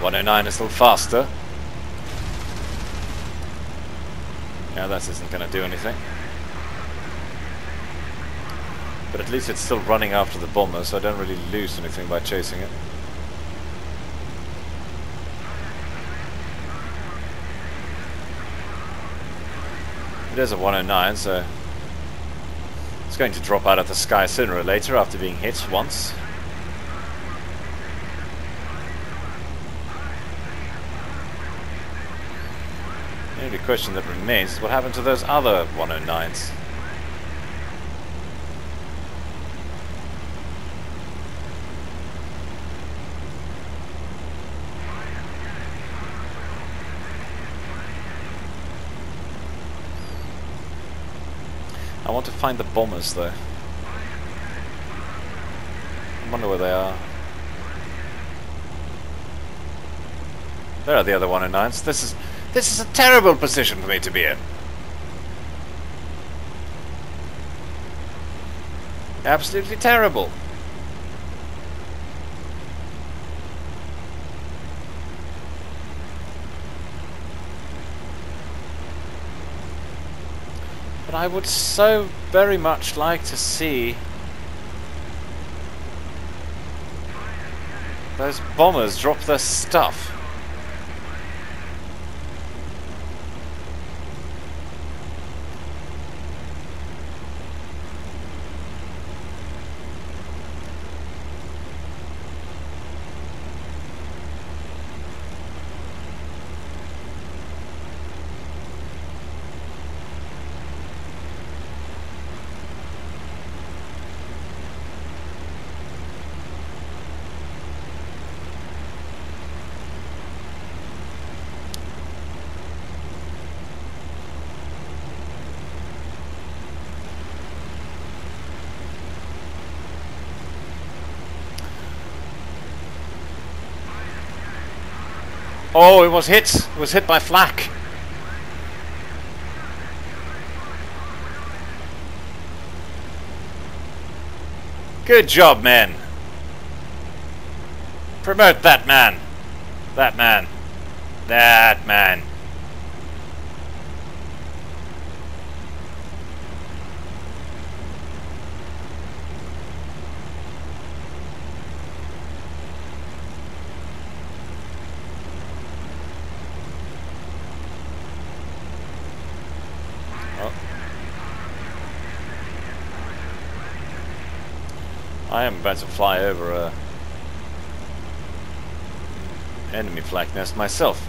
.109 is still faster. Yeah, that isn't going to do anything. But at least it's still running after the bomber, so I don't really lose anything by chasing it. It is a 109, so it's going to drop out of the sky sooner or later after being hit once. The only question that remains is what happened to those other 109s. I want to find the bombers though. I wonder where they are. There are the other 109s. This is a terrible position for me to be in. Absolutely terrible. But I would so very much like to see those bombers drop their stuff. Oh, it was hit. It was hit by flak. Good job, man. Promote that man. That man. That man. I am about to fly over a enemy flak nest myself.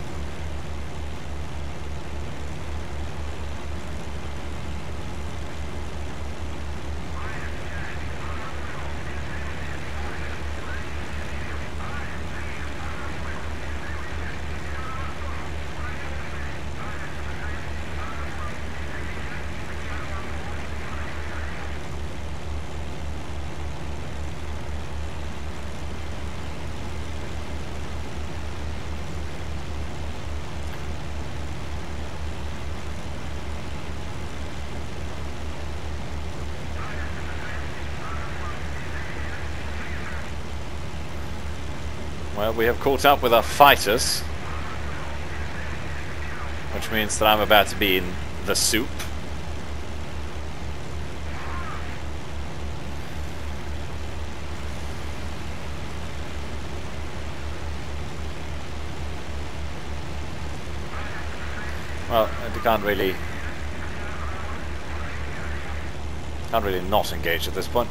Well, we have caught up with our fighters, which means that I'm about to be in the soup. Well, I can't really not engage at this point.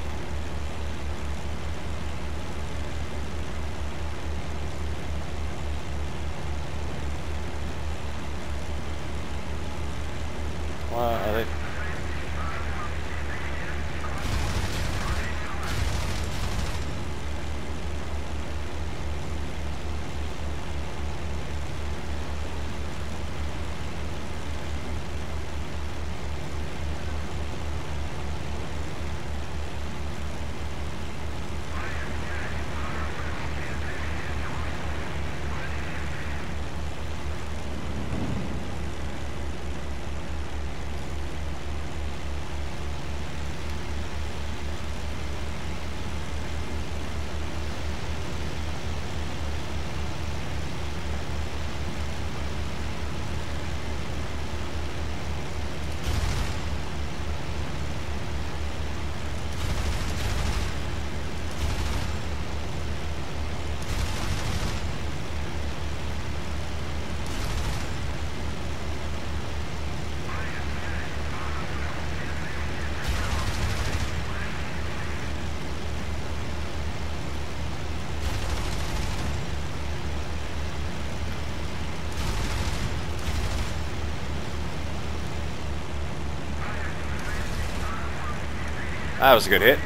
That was a good hit.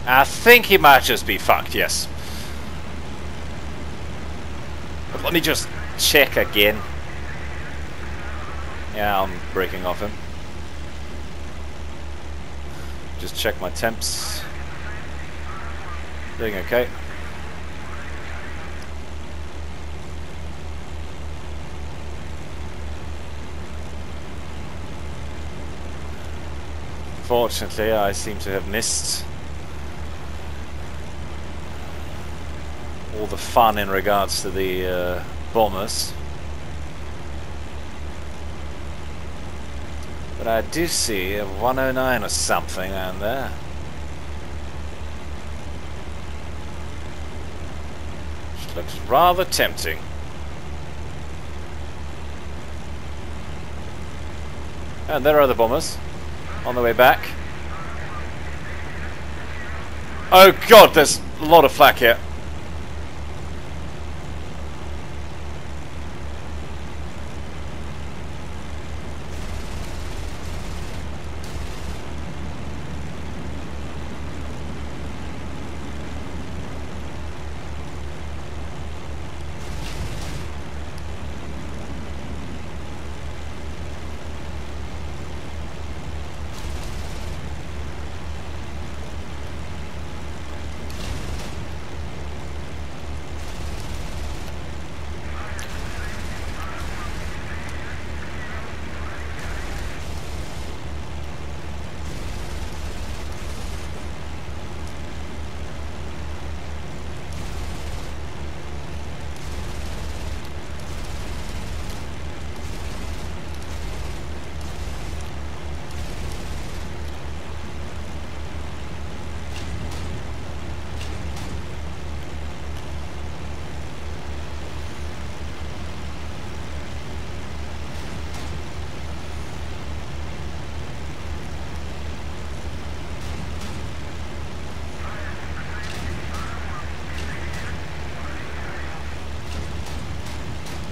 I think he might just be fucked, yes. But let me just check again. Yeah, I'm breaking off him. Just check my temps. Doing okay. Fortunately, I seem to have missed all the fun in regards to the bombers. But I do see a 109 or something down there. Which looks rather tempting. And there are the bombers on the way back. Oh god, there's a lot of flak here.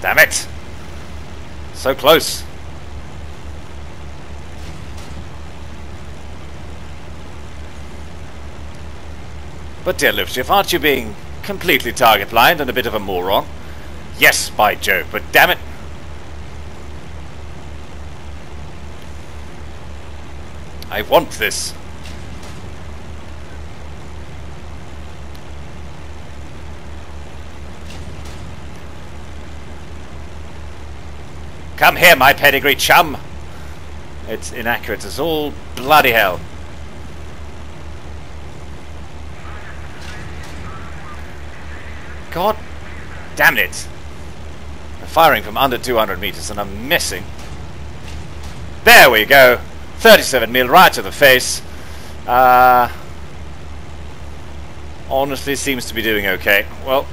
Damn it! So close. But dear Lufschiff, aren't you being completely target blind and a bit of a moron? Yes, by Jove, but damn it! I want this. Come here, my pedigree chum! It's inaccurate as all bloody hell. God damn it! I'm firing from under 200 meters and I'm missing. There we go! 37 mil right to the face. Honestly, seems to be doing okay. Well,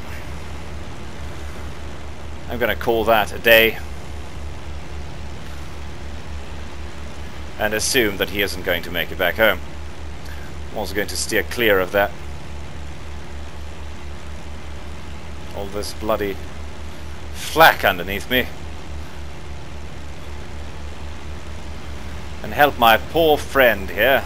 I'm gonna call that a day. And assume that he isn't going to make it back home. I'm also going to steer clear of that. All this bloody flak underneath me. And help my poor friend here.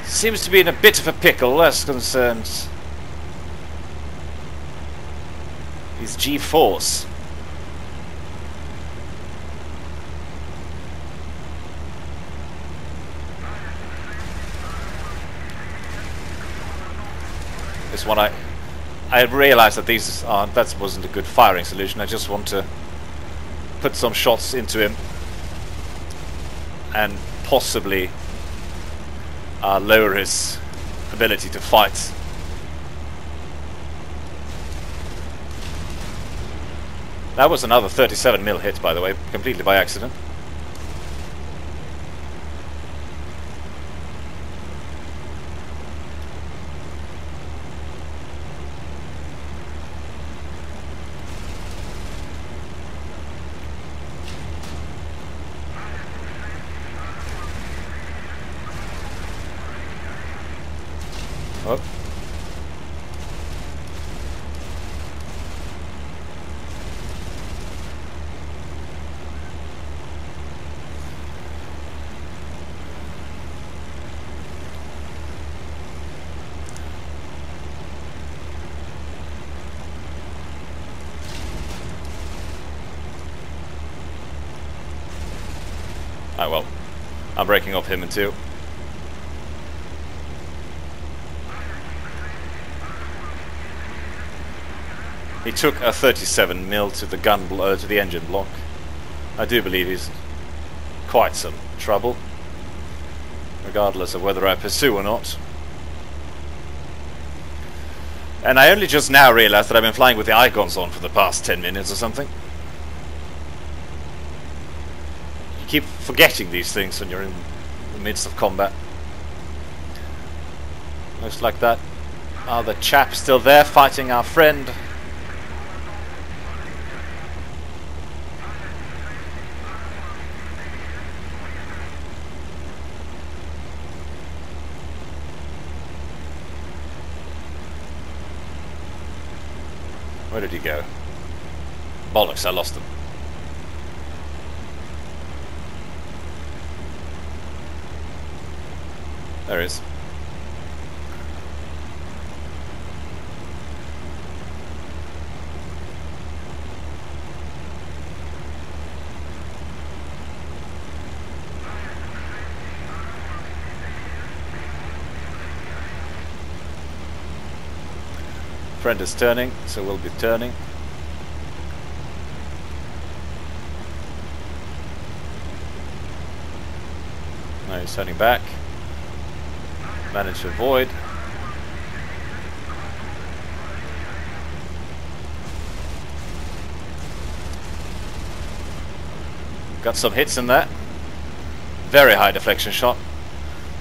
Seems to be in a bit of a pickle as concerns his GeForce. This one I realized that that wasn't a good firing solution. I just want to put some shots into him and possibly lower his ability to fight. That was another 37 mil hit, by the way, completely by accident. Oh. Ah, well, I'm breaking off him in two. He took a 37 mil to the to the engine block. I do believe he's quite some trouble, regardless of whether I pursue or not. And I only just now realized that I've been flying with the icons on for the past 10 minutes or something. You keep forgetting these things when you're in the midst of combat. Looks like that other chap still there fighting our friend. Where did he go? Bollocks, I lost him. There he is. Friend is turning, so we'll be turning. Now he's turning back. Managed to avoid. Got some hits in there. Very high deflection shot.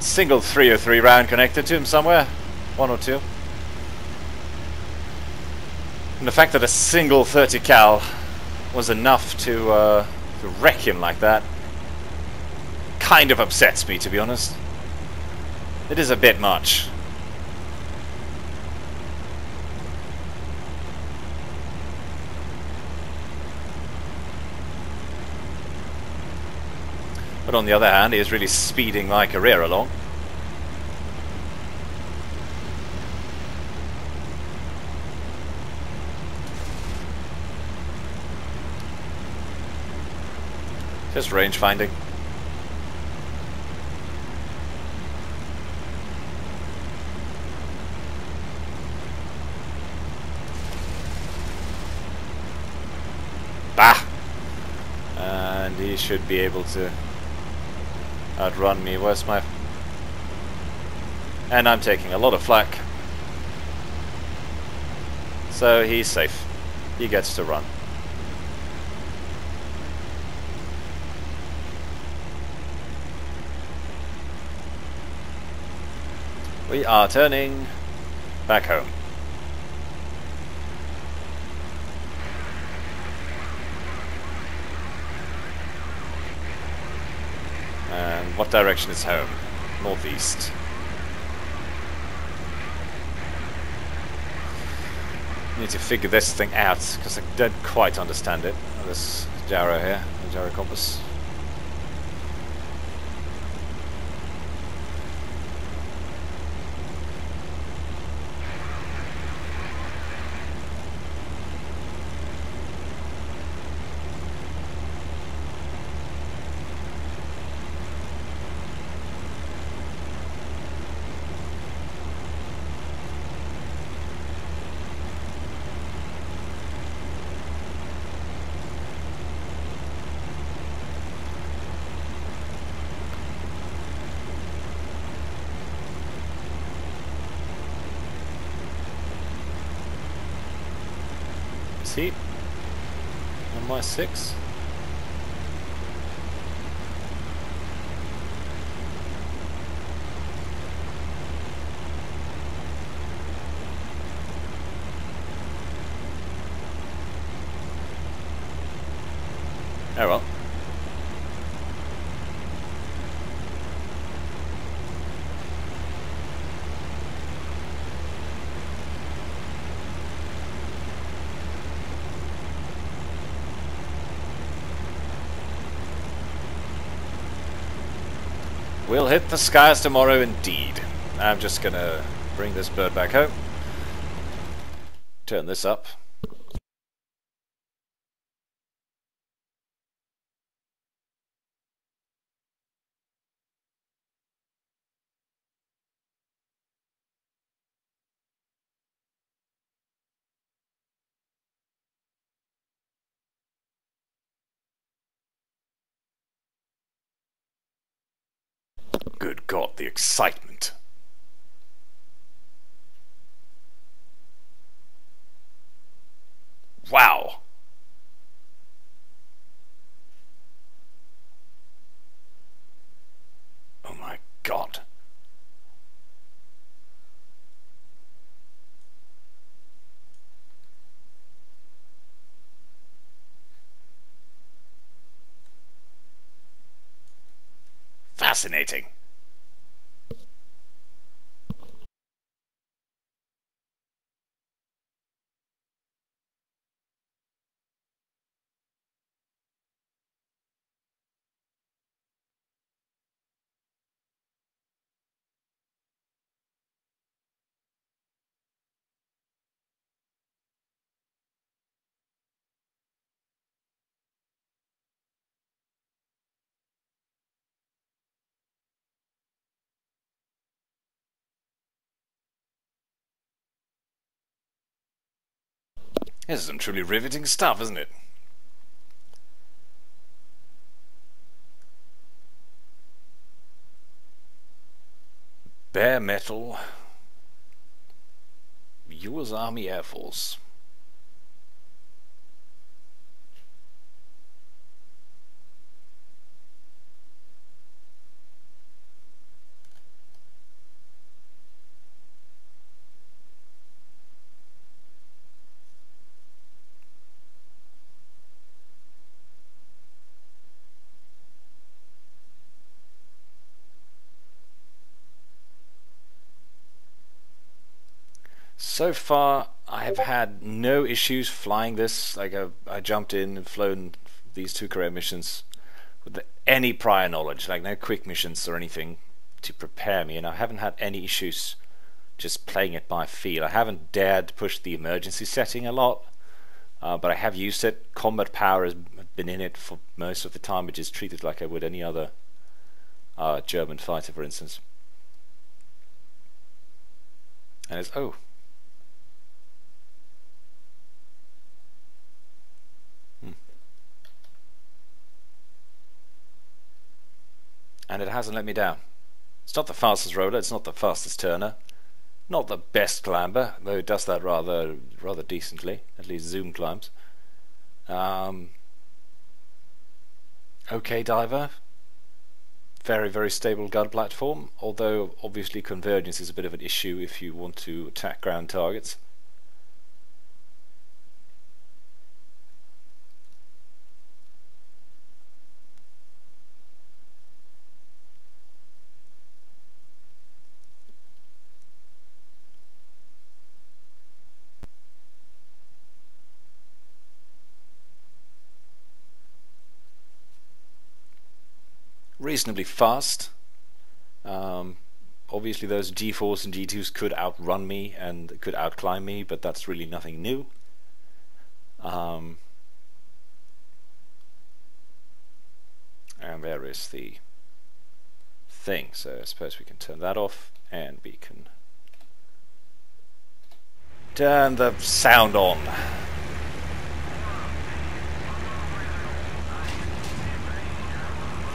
Single 303 round connected to him somewhere. One or two. And the fact that a single 30 cal was enough to wreck him like that kind of upsets me, to be honest. It is a bit much. But on the other hand, he is really speeding my career along. Just range finding. Bah! And he should be able to outrun me. Where's my... And I'm taking a lot of flak. So he's safe. He gets to run. We are turning back home. And what direction is home? Northeast. Need to figure this thing out because I don't quite understand it. This gyro here, the gyro compass. Heat on my 6. Oh well. We'll hit the skies tomorrow indeed. I'm just gonna bring this bird back home. Turn this up. Good God, the excitement. Wow. Oh my God. Fascinating. This is some truly riveting stuff, isn't it? Bare metal. U.S. Army Air Force. So far, I have had no issues flying this. Like I jumped in and flown these 2 career missions with any prior knowledge, like no quick missions or anything to prepare me, and I haven't had any issues just playing it by feel. I haven't dared push the emergency setting a lot, but I have used it. Combat power has been in it for most of the time, which is treated like I would any other German fighter, for instance. And it's and it hasn't let me down. It's not the fastest roller, it's not the fastest turner, not the best climber, though it does that rather decently, at least zoom climbs. Okay diver, very stable gun platform, although obviously convergence is a bit of an issue if you want to attack ground targets. Reasonably fast. Obviously those G4s and G2s could outrun me and could outclimb me, but that's really nothing new. And there is the thing, so I suppose we can turn that off, and we can turn the sound on.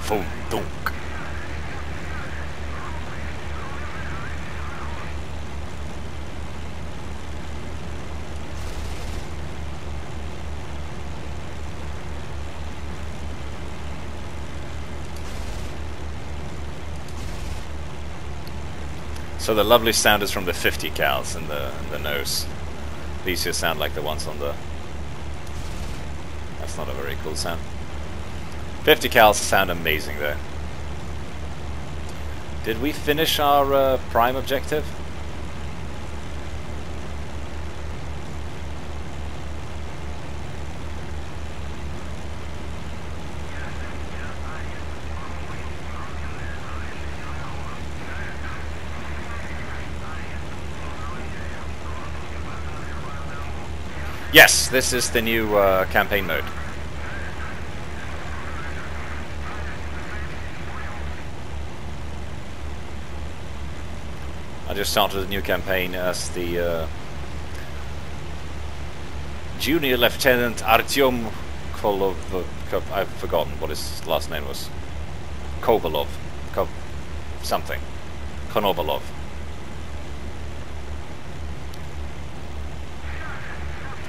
Boom, dunk. So the lovely sound is from the 50 cals in the nose. These here sound like the ones on the... That's not a very cool sound. 50 cals sound amazing though. Did we finish our prime objective? Yes, this is the new campaign mode. I just started a new campaign as the Junior Lieutenant Artyom Kolov... I've forgotten what his last name was. Kovalov. Something. Konovalov.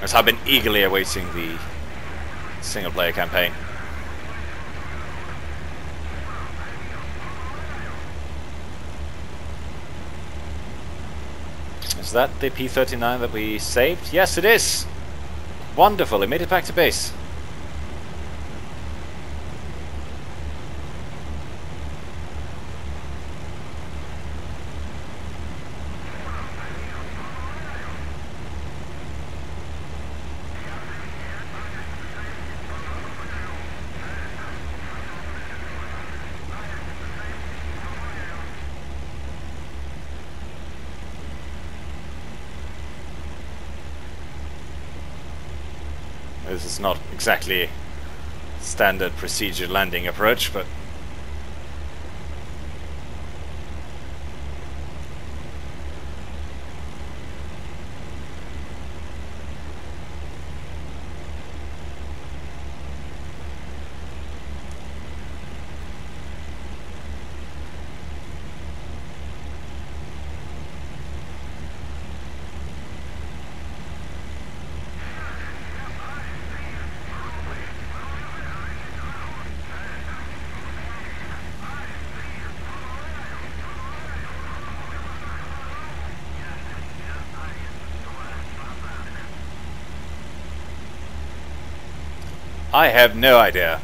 As I've been eagerly awaiting the single-player campaign. Is that the P-39 that we saved? Yes, it is! Wonderful, it made it back to base. This is not exactly standard procedure landing approach, but I have no idea.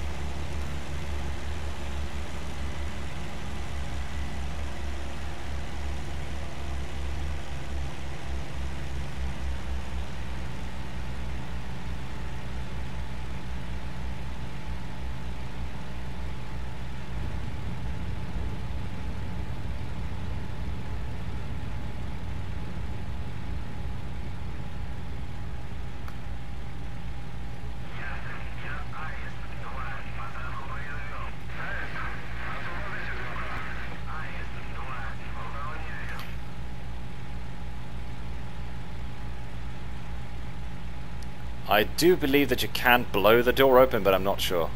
I do believe that you can blow the door open, but I'm not sure.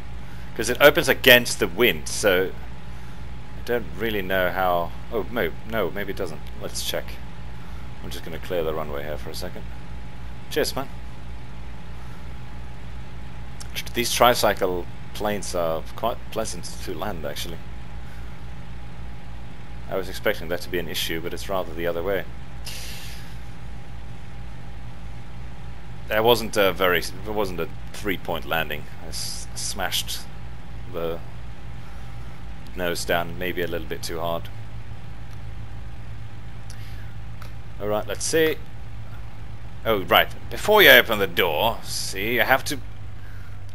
Because it opens against the wind, so I don't really know how... Oh, no, maybe it doesn't. Let's check. I'm just going to clear the runway here for a second. Cheers, man. These tricycle planes are quite pleasant to land, actually. I was expecting that to be an issue, but it's rather the other way. It wasn't a 3-point landing. I smashed the nose down maybe a little bit too hard. Alright, let's see. Oh, right. Before you open the door, see, you have to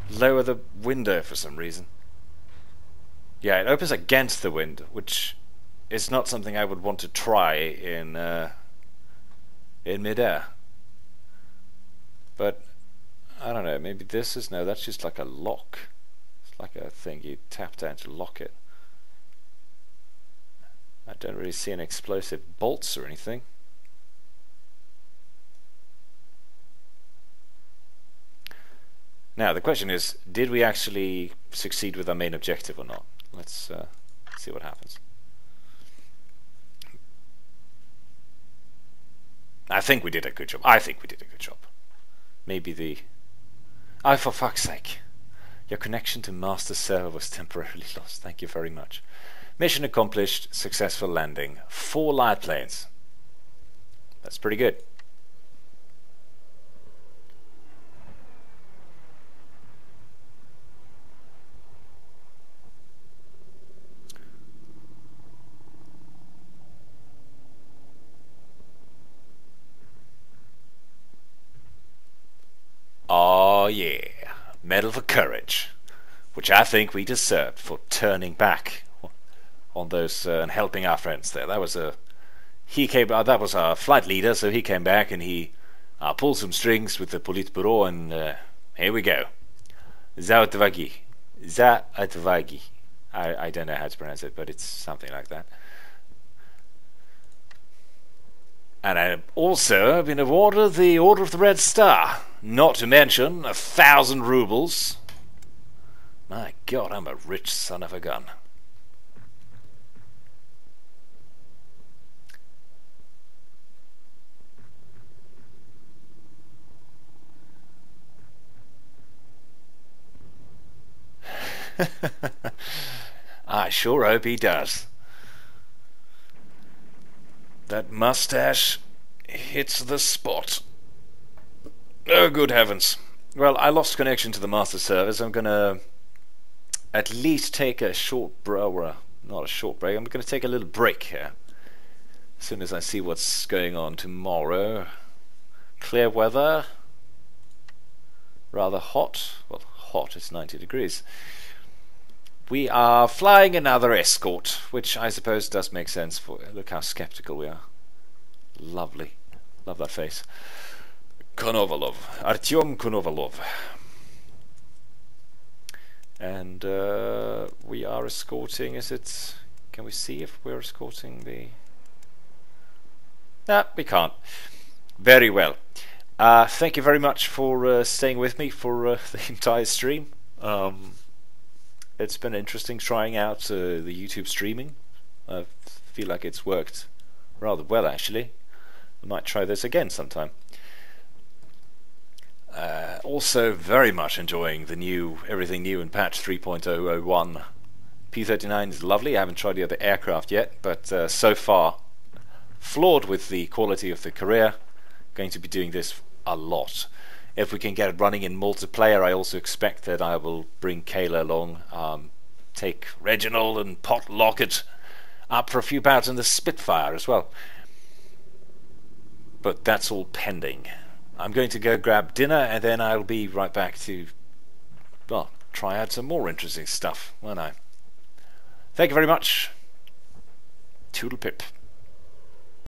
lower the window for some reason. Yeah, it opens against the wind, which is not something I would want to try in midair. But I don't know, maybe this is... No, that's just like a lock. It's like a thing you tap down to lock it. I don't really see any explosive bolts or anything. Now the question is, did we actually succeed with our main objective or not? Let's see what happens. I think we did a good job. I think we did a good job. Maybe the... Oh, for fuck's sake. Your connection to master server was temporarily lost. Thank you very much. Mission accomplished. Successful landing. 4 light planes. That's pretty good. Oh yeah, Medal for Courage, which I think we deserved for turning back on those and helping our friends there. That was that was our flight leader, so he came back and he pulled some strings with the Politburo, and here we go. Zaotvagi. I don't know how to pronounce it, but it's something like that. And I've also been awarded the Order of the Red Star, not to mention 1,000 rubles. My God, I'm a rich son of a gun. I sure hope he does. That mustache hits the spot. Oh, good heavens. Well, I lost connection to the master service. I'm gonna at least take a short break. Not a short break. I'm gonna take a little break here. As soon as I see what's going on tomorrow. Clear weather. Rather hot. Well, hot, it's 90 degrees. We are flying another escort, which I suppose does make sense. For look how skeptical we are. Lovely. Love that face. Konovalov. Artyom Konovalov. And we are escorting, is it... Can we see if we're escorting the... No, we can't. Very well. Thank you very much for staying with me for the entire stream. It's been interesting trying out the YouTube streaming. I feel like it's worked rather well, actually. I might try this again sometime. Also very much enjoying the everything new in patch 3.001. P-39 is lovely. I haven't tried the other aircraft yet, but so far floored with the quality of the career. Going to be doing this a lot. If we can get it running in multiplayer, I also expect that I will bring Kayla along, take Reginald and Pot Lockett up for a few bouts in the Spitfire as well. But that's all pending. I'm going to go grab dinner, and then I'll be right back to, well, try out some more interesting stuff, won't I? Thank you very much. Toodle pip.